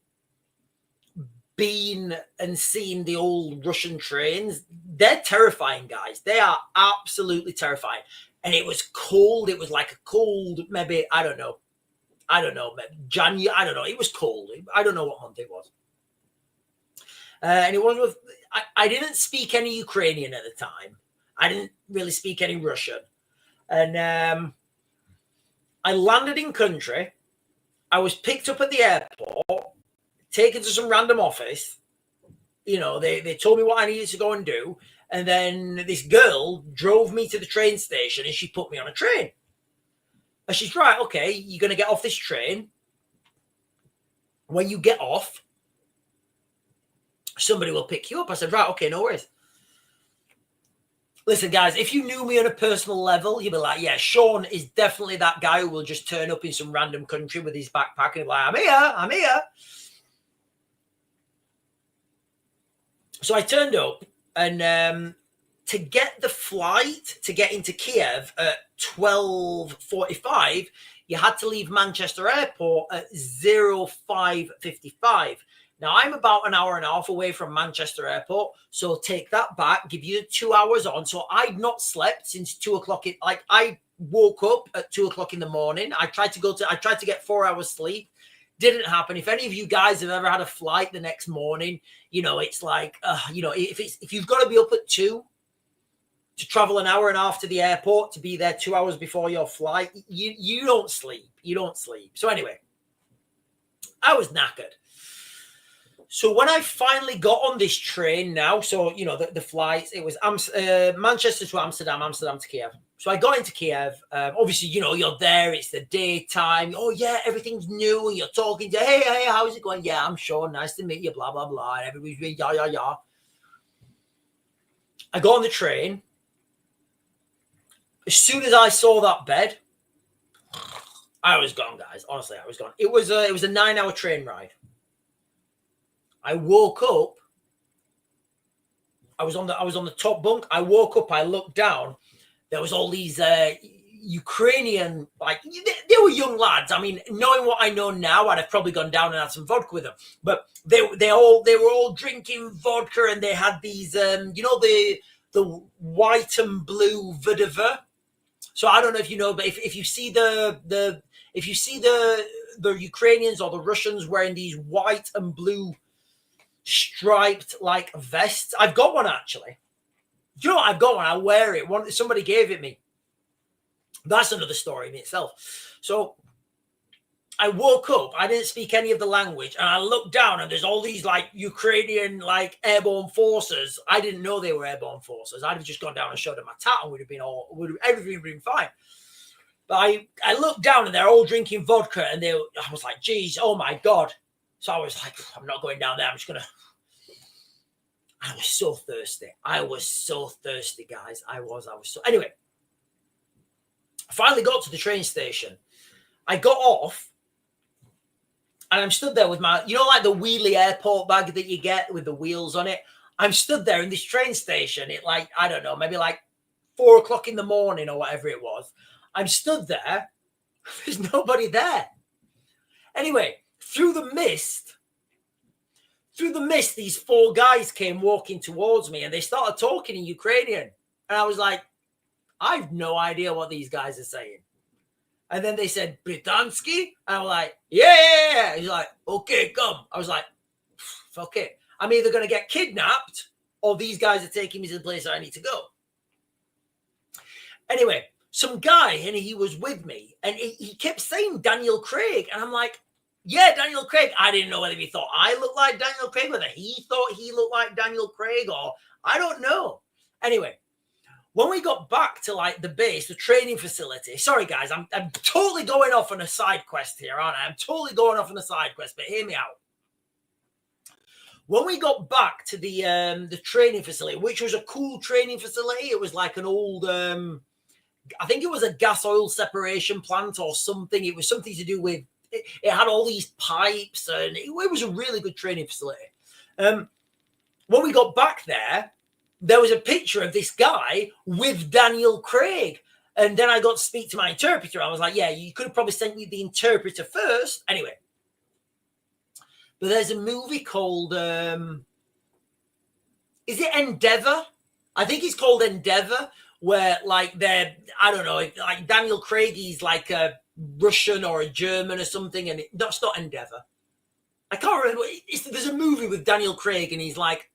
been and seen the old Russian trains. They're terrifying, guys. They are absolutely terrifying. And it was cold. It was like a cold, maybe, I don't know, January. I don't know. It was cold. I don't know what month it was. And it was with, I didn't speak any Ukrainian at the time. I didn't really speak any Russian. And I landed in country. I was picked up at the airport, taken to some random office. You know, they told me what I needed to go and do. And then this girl drove me to the train station, and she put me on a train. And she's right, okay, you're going to get off this train. When you get off, somebody will pick you up. I said, right, okay, no worries. Listen, guys, if you knew me on a personal level, you'd be like, yeah, Sean is definitely that guy who will just turn up in some random country with his backpack and be like, I'm here. So I turned up, and to get the flight to get into Kiev at 12:45, you had to leave Manchester Airport at 05:55. Now, I'm about an hour and a half away from Manchester Airport, so take that back, give you 2 hours on. So I'd not slept since 2 o'clock. I woke up at 2 o'clock in the morning. I tried to get 4 hours sleep. Didn't happen. If any of you guys have ever had a flight the next morning, you know, it's like, you know, if you've got to be up at 2, to travel an hour and a half to the airport, to be there 2 hours before your flight. You don't sleep. You don't sleep. So anyway, I was knackered. So when I finally got on this train now, so, you know, the flights, it was Manchester to Amsterdam, Amsterdam to Kiev. So I got into Kiev. Obviously, you know, you're there. It's the daytime. Oh, yeah, everything's new. And you're talking to, hey, how's it going? Yeah, I'm sure. Nice to meet you, blah, blah, blah. And everybody's being yah. I got on the train. As soon as I saw that bed, I was gone, guys. Honestly, I was gone. It was a 9-hour train ride. I woke up. I was on the top bunk. I woke up. I looked down. There was all these Ukrainian, like, they were young lads. I mean, knowing what I know now, I'd have probably gone down and had some vodka with them. But they were all drinking vodka, and they had these, you know, the white and blue vadaver. So I don't know if you know, but if you see the Ukrainians or the Russians wearing these white and blue striped like vests, I've got one actually. Do you know what? I've got one. I wear it. Somebody gave it me. That's another story in itself. So I woke up. I didn't speak any of the language, and I looked down, and there's all these like Ukrainian like airborne forces. I didn't know they were airborne forces. I'd have just gone down and showed them my tat, and everything would have been fine. But I looked down, and they're all drinking vodka, and I was like, geez, oh my God. So I was like, I'm not going down there. I'm just gonna. I was so thirsty. Guys. I was so. Anyway, I finally got to the train station. I got off. And I'm stood there with my, you know, like the wheelie airport bag that you get with the wheels on it. I'm stood there in this train station at like, I don't know, maybe like 4 o'clock in the morning or whatever it was. I'm stood there. There's nobody there. Anyway, through the mist, these 4 guys came walking towards me, and they started talking in Ukrainian. And I was like, I have no idea what these guys are saying. And then they said, Britansky? And I'm like, yeah. He's like, okay, come. I was like, fuck it. I'm either going to get kidnapped, or these guys are taking me to the place I need to go. Anyway, some guy, and he was with me, and he kept saying Daniel Craig. And I'm like, yeah, Daniel Craig. I didn't know whether he thought I looked like Daniel Craig, whether he thought he looked like Daniel Craig, or I don't know. Anyway, when we got back to like the base, the training facility, sorry guys, I'm totally going off on a side quest here, aren't I? I'm totally going off on a side quest, but hear me out. When we got back to the training facility, which was a cool training facility, it was like an old, I think it was a gas oil separation plant or something. It was something to do with, it had all these pipes, and it was a really good training facility. When we got back there was a picture of this guy with Daniel Craig. And then I got to speak to my interpreter. I was like, yeah, you could have probably sent me the interpreter first. Anyway. But there's a movie called, is it Endeavour? I think it's called Endeavour, where like I don't know, like Daniel Craig, he's like a Russian or a German or something. And that's not Endeavour. I can't remember. There's a movie with Daniel Craig, and he's like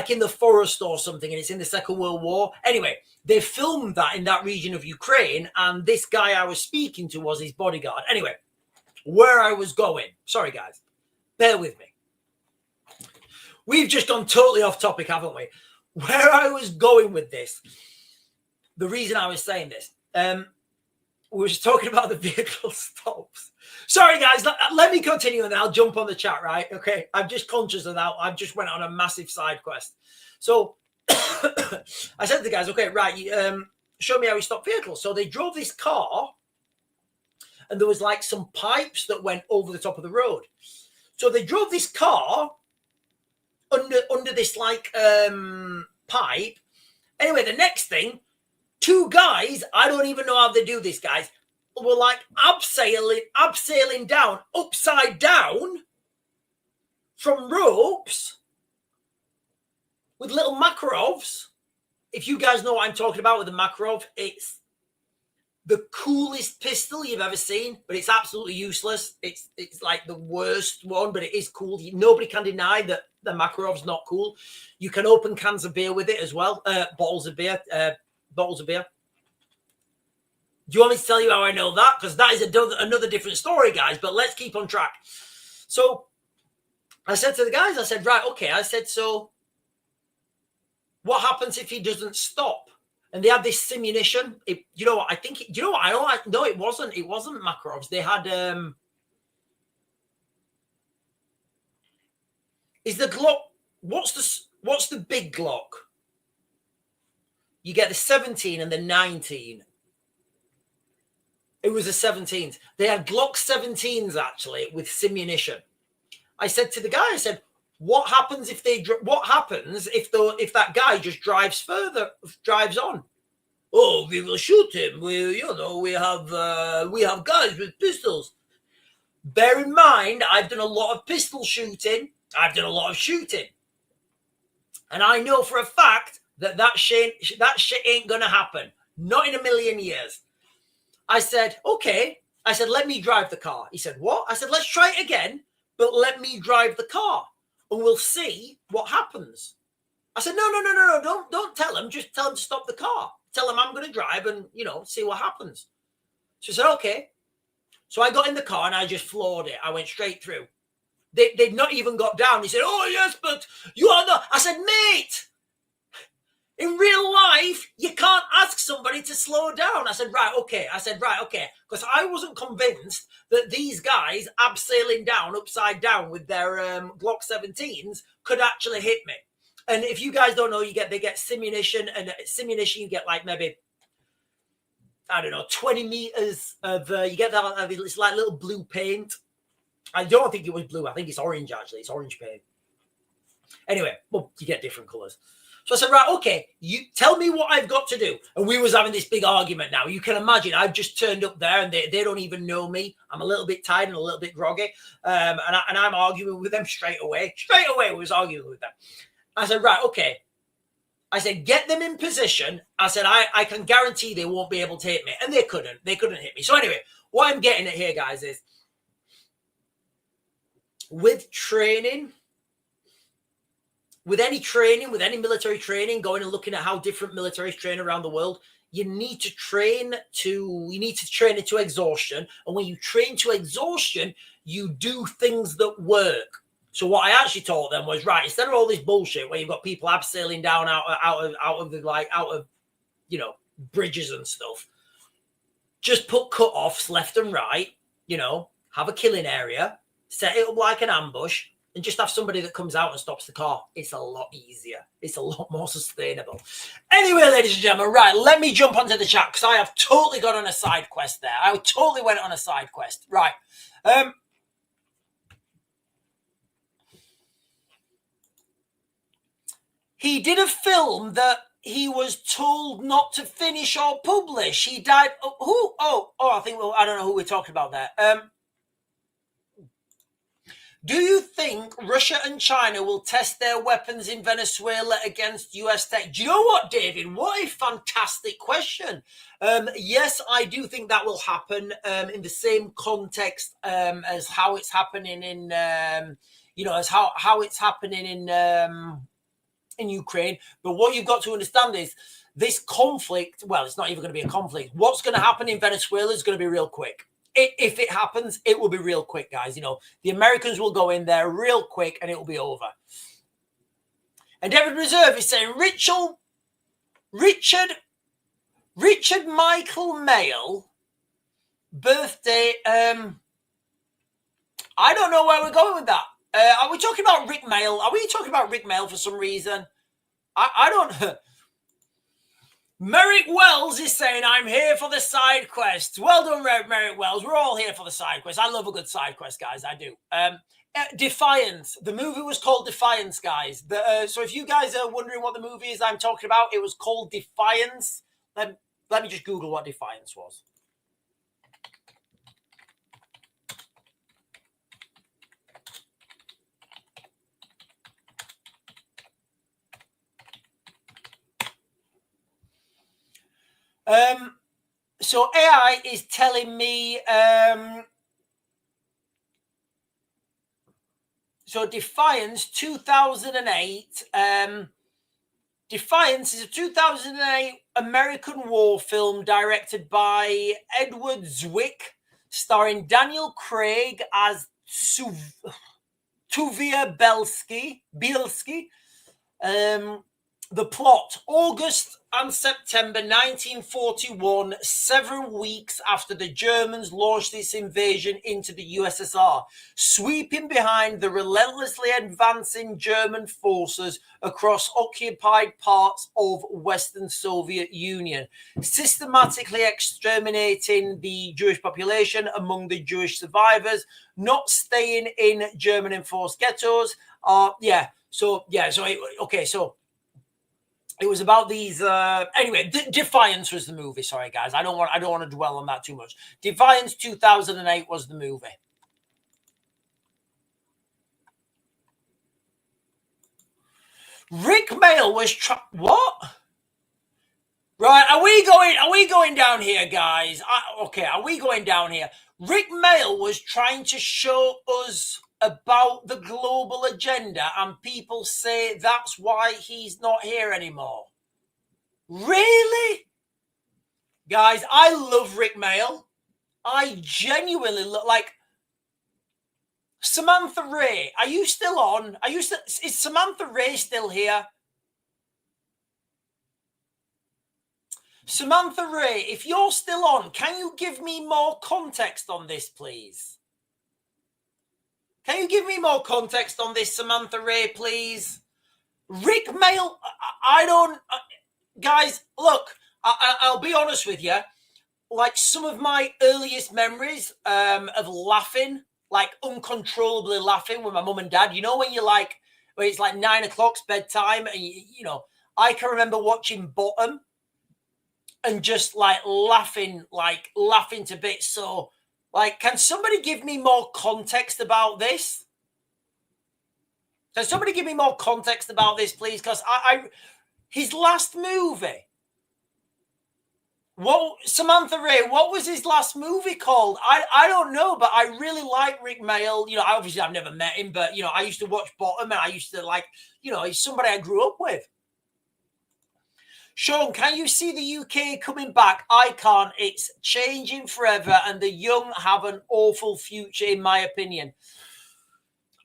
in the forest or something, and it's in the Second World War. Anyway, they filmed that in that region of Ukraine, and this guy I was speaking to was his bodyguard. Anyway, where I was going. Sorry, guys. Bear with me. We've just gone totally off topic, haven't we? Where I was going with this, the reason I was saying this, we were just talking about the vehicle stops. Sorry, guys. Let me continue, and then I'll jump on the chat, right? Okay. I'm just conscious of that. I've just went on a massive side quest. So I said to the guys, okay, right, show me how you stop vehicles. So they drove this car, and there was like some pipes that went over the top of the road. So they drove this car under this like pipe. Anyway, the next thing, 2 guys, I don't even know how they do this, guys, were like abseiling down, upside down from ropes with little Makarovs. If you guys know what I'm talking about with the Makarov, it's the coolest pistol you've ever seen, but it's absolutely useless. It's like the worst one, but it is cool. Nobody can deny that the Makarov's not cool. You can open cans of beer with it as well, bottles of beer. Do you want me to tell you how I know that? Because that is another different story, guys, but let's keep on track. So I said to the guys, I said, right, okay. I said, so what happens if he doesn't stop? And they had this simunition. You know what? I think, you know what? I don't, no, it wasn't Makarov's. They had, is the Glock, what's the big Glock? You get the 17 and the 19. It was a 17s. They had Glock 17s actually with simunition. I said to the guy, I said, what happens if that guy just drives on? Oh, we will shoot him. We have guys with pistols. Bear in mind, I've done a lot of pistol shooting. I've done a lot of shooting. And I know for a fact that shit ain't going to happen. Not in a million years. I said, okay. I said, let me drive the car. He said, what? I said, let's try it again, but let me drive the car and we'll see what happens. I said, no. Don't tell him. Just tell him to stop the car. Tell him I'm going to drive and, see what happens. So he said, okay. So I got in the car and I just floored it. I went straight through. They'd not even got down. He said, oh, yes, but you are not. I said, mate, in real life, you can't ask somebody to slow down. I said, right, okay. Because I wasn't convinced that these guys abseiling down, upside down with their Glock 17s could actually hit me. And if you guys don't know, they get simunition, and simunition you get like maybe, I don't know, 20 meters of, you get that, it's like little blue paint. I don't think it was blue. I think it's orange, actually. It's orange paint. Anyway, well, you get different colors. So I said, right, okay, you tell me what I've got to do. And we was having this big argument now. You can imagine I've just turned up there and they don't even know me. I'm a little bit tired and a little bit groggy. And I'm arguing with them straight away. Straight away, we was arguing with them. I said, right, okay. I said, get them in position. I said, I can guarantee they won't be able to hit me. And they couldn't. They couldn't hit me. So anyway, what I'm getting at here, guys, is with training, with any military training, going and looking at how different militaries train around the world, you need to train into exhaustion. And when you train to exhaustion, you do things that work. So what I actually taught them was, right, instead of all this bullshit where you've got people abseiling down out of bridges and stuff, just put cut-offs left and right, have a killing area, set it up like an ambush, and just have somebody that comes out and stops the car. It's a lot easier. It's a lot more sustainable. Anyway, ladies and gentlemen, right, let me jump onto the chat because I have totally got on a side quest there. I totally went on a side quest. Right. He did a film that he was told not to finish or publish. He died. Who? I think, I don't know who we're talking about there. Do you think Russia and China will test their weapons in Venezuela against US tech? Do you know what, David? What a fantastic question. Yes, I do think that will happen in the same context as how it's happening in, as how it's happening in Ukraine. But what you've got to understand is this conflict, well, it's not even going to be a conflict. What's going to happen in Venezuela is going to be real quick. If it happens, it will be real quick, guys. The Americans will go in there real quick and it will be over. And David Reserve is saying, Richard Michael Mayle, birthday. I don't know where we're going with that. Are we talking about Rick Mayle? Are we talking about Rick Mayle for some reason? I don't. Merrick Wells is saying, I'm here for the side quest. Well done, Merrick Wells. We're all here for the side quest. I love a good side quest, guys. I do. Defiance. The movie was called Defiance, guys. So if you guys are wondering what the movie is I'm talking about, it was called Defiance. Let me just Google what Defiance was. So AI is telling me, so Defiance 2008, Defiance is a 2008 American war film directed by Edward Zwick, starring Daniel Craig as Tuvia Bielski. The plot: August and September 1941, several weeks after the Germans launched this invasion into the USSR, sweeping behind the relentlessly advancing German forces across occupied parts of Western Soviet Union, systematically exterminating the Jewish population among the Jewish survivors, not staying in German-enforced ghettos. So it was about these. Anyway, Defiance was the movie. Sorry, guys, I don't want to dwell on that too much. Defiance 2008 was the movie. Rick Mail was what? Right, are we going down here, guys? Okay, are we going down here? Rick Mail was trying to show us about the global agenda, and people say that's why he's not here anymore. Really? Guys, I love Rick Mail. I genuinely look like Samantha Ray. Are you still on? Is Samantha Ray still here? Samantha Ray, if you're still on, can you give me more context on this, please? Can you give me more context on this, Samantha Ray, please? Rick Mail, I don't... guys, look, I'll be honest with you. Like, some of my earliest memories of laughing, like uncontrollably laughing with my mum and dad, you know, when it's like 9 o'clock's bedtime, and you know, I can remember watching Bottom and just like laughing to bits. So, like, can somebody give me more context about this? Can somebody give me more context about this, please? Because his last movie. What, Samantha Ray, what was his last movie called? I don't know, but I really like Rick Mail. You know, obviously I've never met him, but, you know, I used to watch Bottom, and I used to like, you know, he's somebody I grew up with. Sean, can you see the UK coming back? I can't. It's changing forever, and the young have an awful future, in my opinion.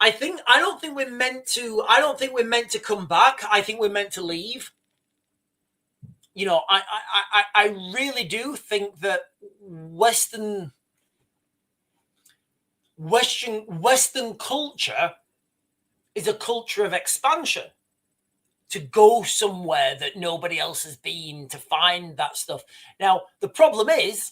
I don't think we're meant to come back. I think we're meant to leave. You know, I really do think that Western culture is a culture of expansion, to go somewhere that nobody else has been, to find that stuff. Now, the problem is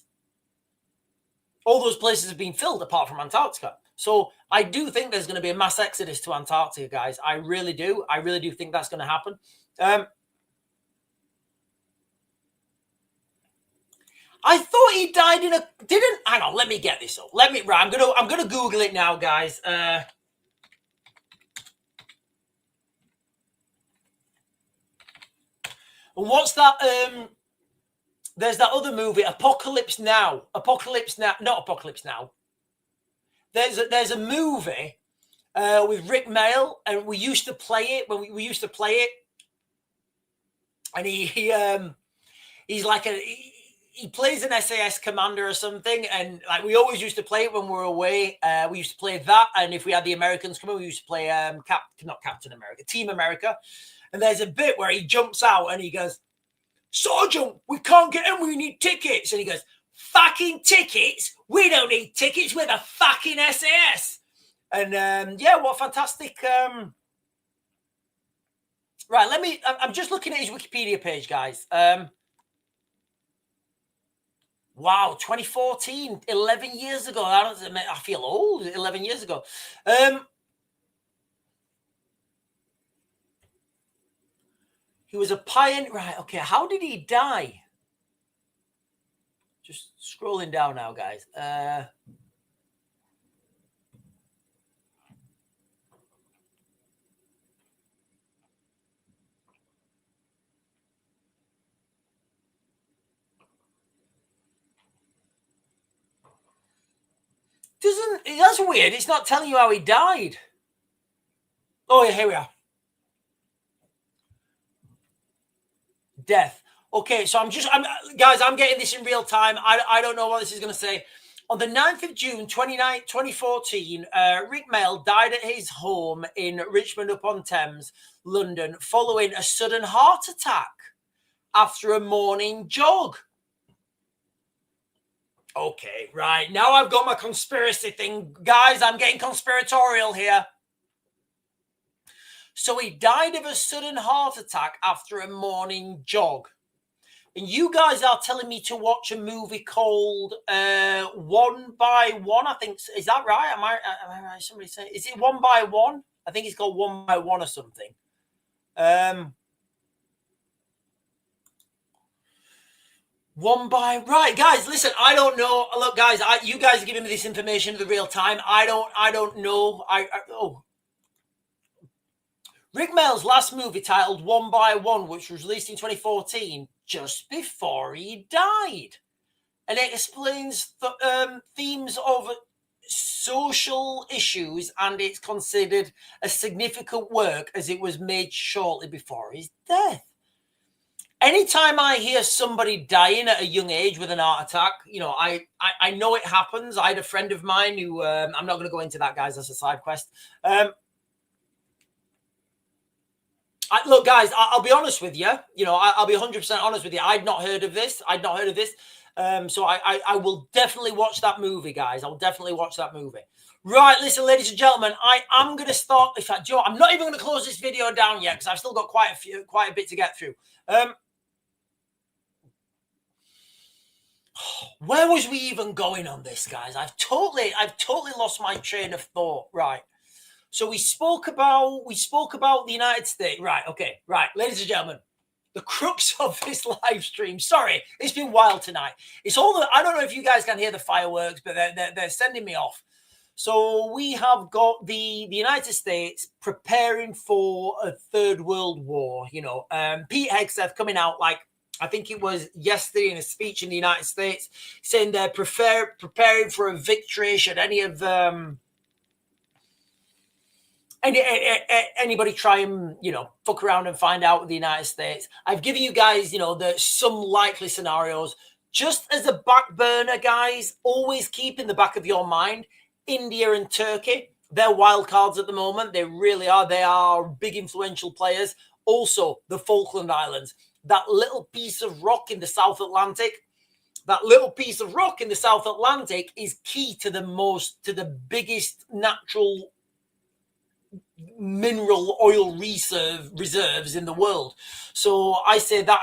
all those places have been filled apart from Antarctica. So I do think there's going to be a mass exodus to Antarctica, guys. I really do. I really do think that's going to happen. I thought he died in hang on, let me get this up. I'm gonna Google it now, guys. And what's that? There's that other movie, Apocalypse Now. Not Apocalypse Now. There's a movie with Rick Mail, and we used to play it when we used to play it. And he's like he plays an SAS commander or something, and like we always used to play it when we were away. We used to play that, and if we had the Americans come in, we used to play not Captain America, Team America. And there's a bit where he jumps out and he goes, "Sergeant, we can't get in. We need tickets." And he goes, "Fucking tickets? We don't need tickets. We're the fucking SAS." And yeah, what fantastic. Right, I'm just looking at his Wikipedia page, guys. Wow, 2014, 11 years ago. I feel old, 11 years ago. He was a pioneer. Right, okay, how did he die? Just scrolling down now, guys. doesn't. That's weird. It's not telling you how he died. Oh, yeah, here we are. Death. Okay, so guys, I'm getting this in real time. I don't know what this is going to say. On the 9th of June, 2014, Rick Mail died at his home in Richmond-upon-Thames, London, following a sudden heart attack after a morning jog. Okay, right. Now I've got my conspiracy thing. Guys, I'm getting conspiratorial here. So he died of a sudden heart attack after a morning jog. And you guys are telling me to watch a movie called One by One. I think, is that right? Am I right? Somebody say, is it One by One? I think it's called One by One or something. One by right, guys. Listen, I don't know. Look, guys, you guys are giving me this information in the real time. I don't know. Rick Mail's last movie, titled One by One, which was released in 2014, just before he died, and it explains the themes of social issues, and it's considered a significant work as it was made shortly before his death. Anytime I hear somebody dying at a young age with an heart attack, you know, I know it happens. I had a friend of mine who, I'm not going to go into that, guys. That's a side quest. Look, guys, I'll be honest with you. You know, I'll be 100% honest with you. I'd not heard of this. So I will definitely watch that movie, guys. I'll definitely watch that movie. Right, listen, ladies and gentlemen, I am going to start. In fact, Joe, I'm not even going to close this video down yet because I've still got quite a bit to get through. Where was we even going on this, guys? I've totally lost my train of thought. Right. So we spoke about the United States. Right. Okay. Right. Ladies and gentlemen, the crux of this live stream. Sorry, it's been wild tonight. It's all I don't know if you guys can hear the fireworks, but they're sending me off. So we have got the United States preparing for a third world war. You know, Pete Hegseth coming out, like, I think it was yesterday, in a speech in the United States, saying they're preparing for a victory should any of anybody try and, you know, fuck around and find out with the United States. I've given you guys, you know, some likely scenarios. Just as a back burner, guys, always keep in the back of your mind India and Turkey. They're wild cards at the moment. They really are. They are big influential players. Also, the Falkland Islands. That little piece of rock in the South Atlantic. That little piece of rock in the South Atlantic is key to the biggest natural mineral oil reserves in the world. So I say that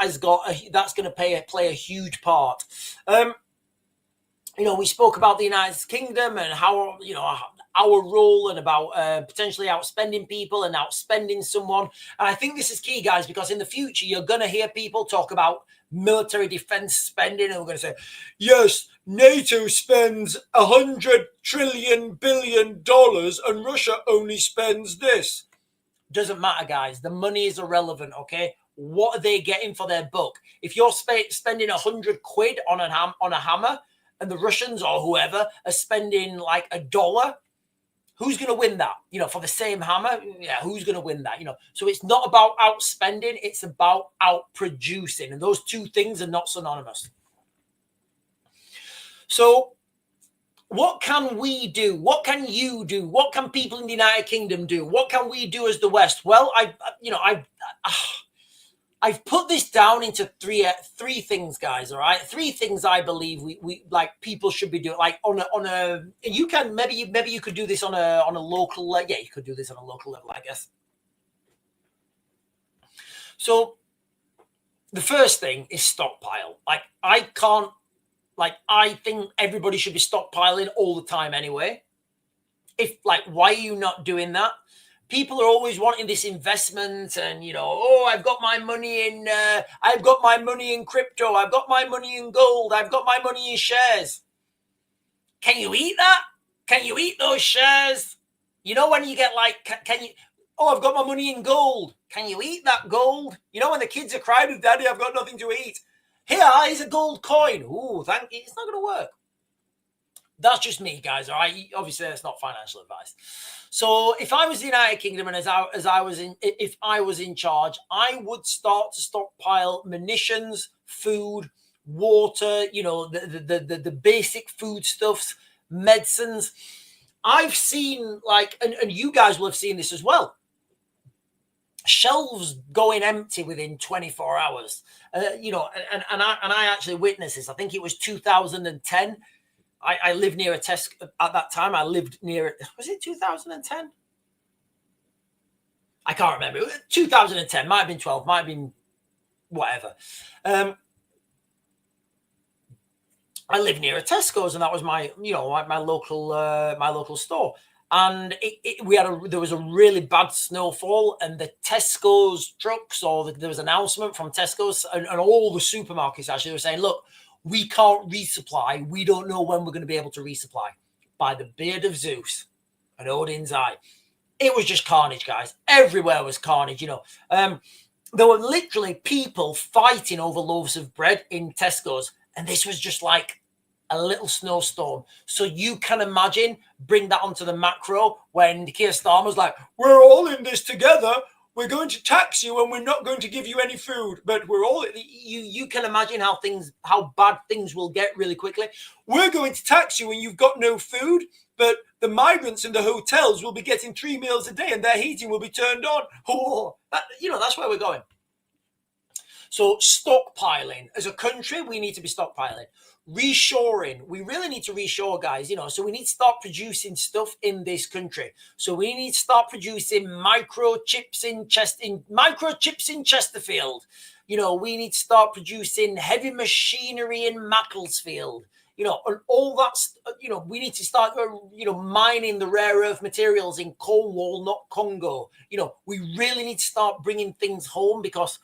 that's going to play a huge part. You know, we spoke about the United Kingdom and how, you know, our role and about potentially outspending people and outspending someone. And I think this is key, guys, because in the future, you're going to hear people talk about military defense spending. And we're going to say, yes, NATO spends $100 billion and Russia only spends this. Doesn't matter, guys. The money is irrelevant, okay? What are they getting for their buck? If you're spending 100 quid on a hammer, and the Russians or whoever are spending like $1, who's going to win that? You know, for the same hammer? Yeah, who's going to win that? You know, so it's not about outspending, it's about outproducing. And those two things are not synonymous. So what can we do? What can you do? What can people in the United Kingdom do? What can we do as the West? Well, I've put this down into three things, guys. All right, three things I believe we like people should be doing. Like on a you can maybe you could do this on a local level. Yeah, you could do this on a local level, I guess. So the first thing is stockpile. I think everybody should be stockpiling all the time anyway. Why are you not doing that? People are always wanting this investment and, you know, oh, I've got my money in crypto. I've got my money in gold. I've got my money in shares. Can you eat that? Can you eat those shares? You know, when you get I've got my money in gold. Can you eat that gold? You know, when the kids are crying, Daddy, I've got nothing to eat. Here is a gold coin. Ooh, thank you. It's not going to work. That's just me, guys. All right. Obviously, that's not financial advice. So, if I was the United Kingdom and if I was in charge, I would start to stockpile munitions, food, water. You know, the basic foodstuffs, medicines. I've seen and you guys will have seen this as well. Shelves going empty within 24 hours. You know, and I actually witnessed this. I think it was 2010. I lived near a Tesco at that time. I lived near it. Was it 2010? I can't remember. 2010 might have been 12, might have been whatever. I lived near a Tesco's, and that was my local store. And there was a really bad snowfall, and the Tesco's trucks, there was an announcement from Tesco's and all the supermarkets actually were saying, look, we can't resupply. We don't know when we're going to be able to resupply. By the beard of Zeus and Odin's eye, it was just carnage, guys. Everywhere was carnage, you know. There were literally people fighting over loaves of bread in Tesco's, and this was just like a little snowstorm. So you can imagine, bring that onto the macro when Keir Starmer's like, we're all in this together. We're going to tax you and we're not going to give you any food, but we're all, you can imagine how bad things will get really quickly. We're going to tax you and you've got no food, but the migrants in the hotels will be getting 3 meals a day and their heating will be turned on. Oh, that's where we're going. So stockpiling. As a country, we need to be stockpiling. Reshoring. We really need to reshore, guys. So we need to start producing stuff in this country. So we need to start producing microchips in Chesterfield. We need to start producing heavy machinery in Macclesfield. And all that's, we need to start, mining the rare earth materials in Cornwall, not Congo. We really need to start bringing things home, because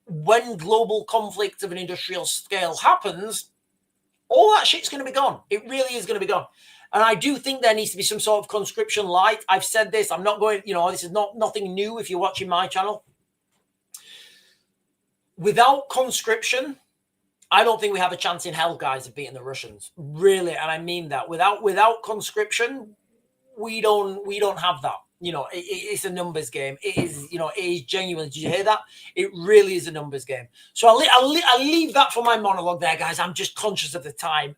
when global conflict of an industrial scale happens, all that shit's going to be gone. It really is going to be gone. And I do think there needs to be some sort of conscription light. I've said this. I'm not going, this is nothing new if you're watching my channel. Without conscription, I don't think we have a chance in hell, guys, of beating the Russians. Really, and I mean that. Without conscription, we don't have that. It's a numbers game. It is genuine. Did you hear that? It really is a numbers game. So I'll leave that for my monologue there, guys. I'm just conscious of the time.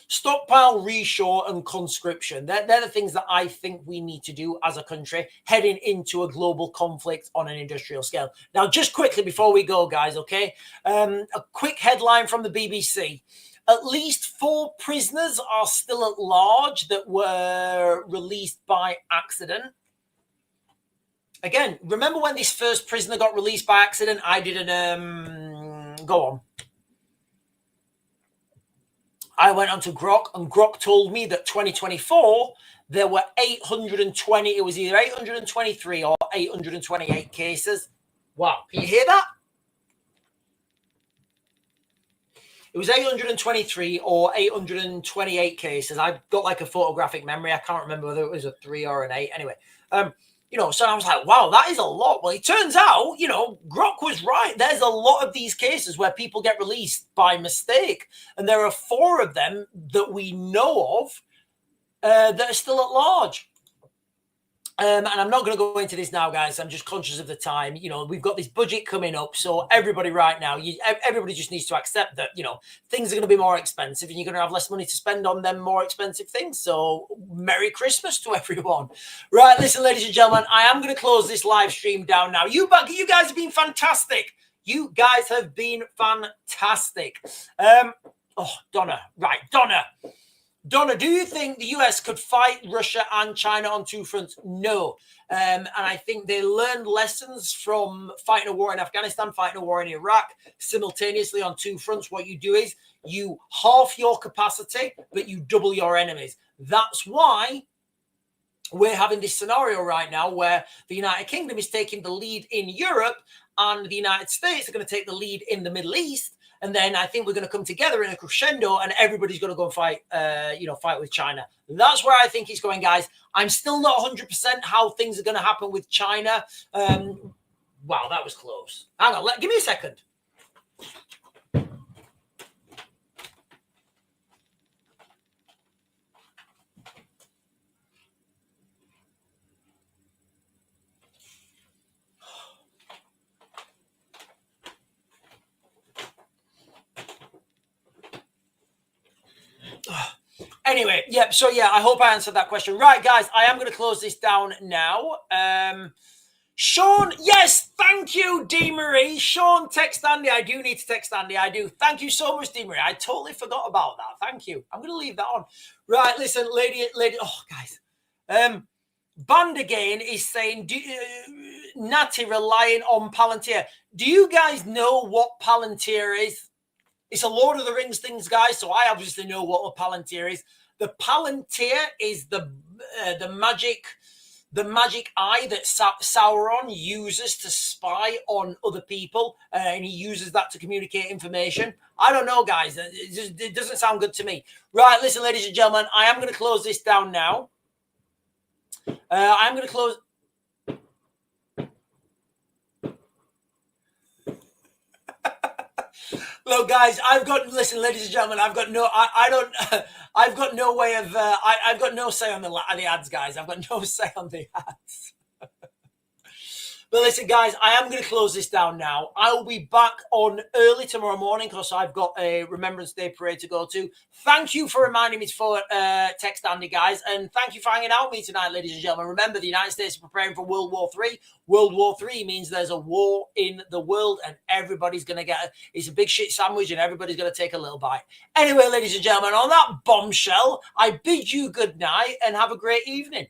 Stockpile, reshore, and conscription. They're the things that I think we need to do as a country heading into a global conflict on an industrial scale. Now, just quickly before we go, guys, okay? A quick headline from the BBC. At least 4 prisoners are still at large that were released by accident. Again, remember when this first prisoner got released by accident? I didn't go on. I went on to Grok, and Grok told me that 2024, there were 820. It was either 823 or 828 cases. Wow. Can you hear that? It was 823 or 828 cases. I've got like a photographic memory. I can't remember whether it was a 3 or an 8. Anyway, so I was like, wow, that is a lot. Well, it turns out, Grok was right. There's a lot of these cases where people get released by mistake. And there are 4 of them that we know of that are still at large. And I'm not going to go into this now, guys. I'm just conscious of the time. We've got this budget coming up. So everybody right now, everybody just needs to accept that, things are going to be more expensive and you're going to have less money to spend on them more expensive things. So Merry Christmas to everyone. Right. Listen, ladies and gentlemen, I am going to close this live stream down now. You guys have been fantastic. You guys have been fantastic. Donna. Right. Donna, do you think the US could fight Russia and China on 2 fronts? No. And I think they learned lessons from fighting a war in Afghanistan, fighting a war in Iraq, simultaneously on 2 fronts. What you do is you half your capacity, but you double your enemies. That's why we're having this scenario right now where the United Kingdom is taking the lead in Europe and the United States are going to take the lead in the Middle East. And then I think we're going to come together in a crescendo and everybody's going to go and fight with China. That's where I think it's going, guys. I'm still not 100% how things are going to happen with China. Wow, that was close. Hang on, give me a second. Anyway, yep. So yeah, I hope I answered that question. Right, guys, I am going to close this down now. Sean, yes, thank you, Dee Marie. Sean, text Andy. I do need to text Andy. I do. Thank you so much, Dee Marie. I totally forgot about that. Thank you. I'm going to leave that on. Right, listen, lady. Oh, guys. Band again is saying, Natty relying on Palantir. Do you guys know what Palantir is? It's a Lord of the Rings things, guys, so I obviously know what a Palantir is. The Palantir is the magic eye that Sauron uses to spy on other people, and he uses that to communicate information. I don't know, guys. It doesn't sound good to me. Right, listen, ladies and gentlemen, I am going to close this down now. I'm going to close... Look, guys, listen, ladies and gentlemen, I've got no way of, I've got no say on the ads, guys. I've got no say on the ads. But listen, guys, I am going to close this down now. I will be back on early tomorrow morning because I've got a Remembrance Day parade to go to. Thank you for reminding me to text Andy, guys. And thank you for hanging out with me tonight, ladies and gentlemen. Remember, the United States is preparing for World War III. World War III means there's a war in the world and everybody's going to it's a big shit sandwich and everybody's going to take a little bite. Anyway, ladies and gentlemen, on that bombshell, I bid you good night and have a great evening.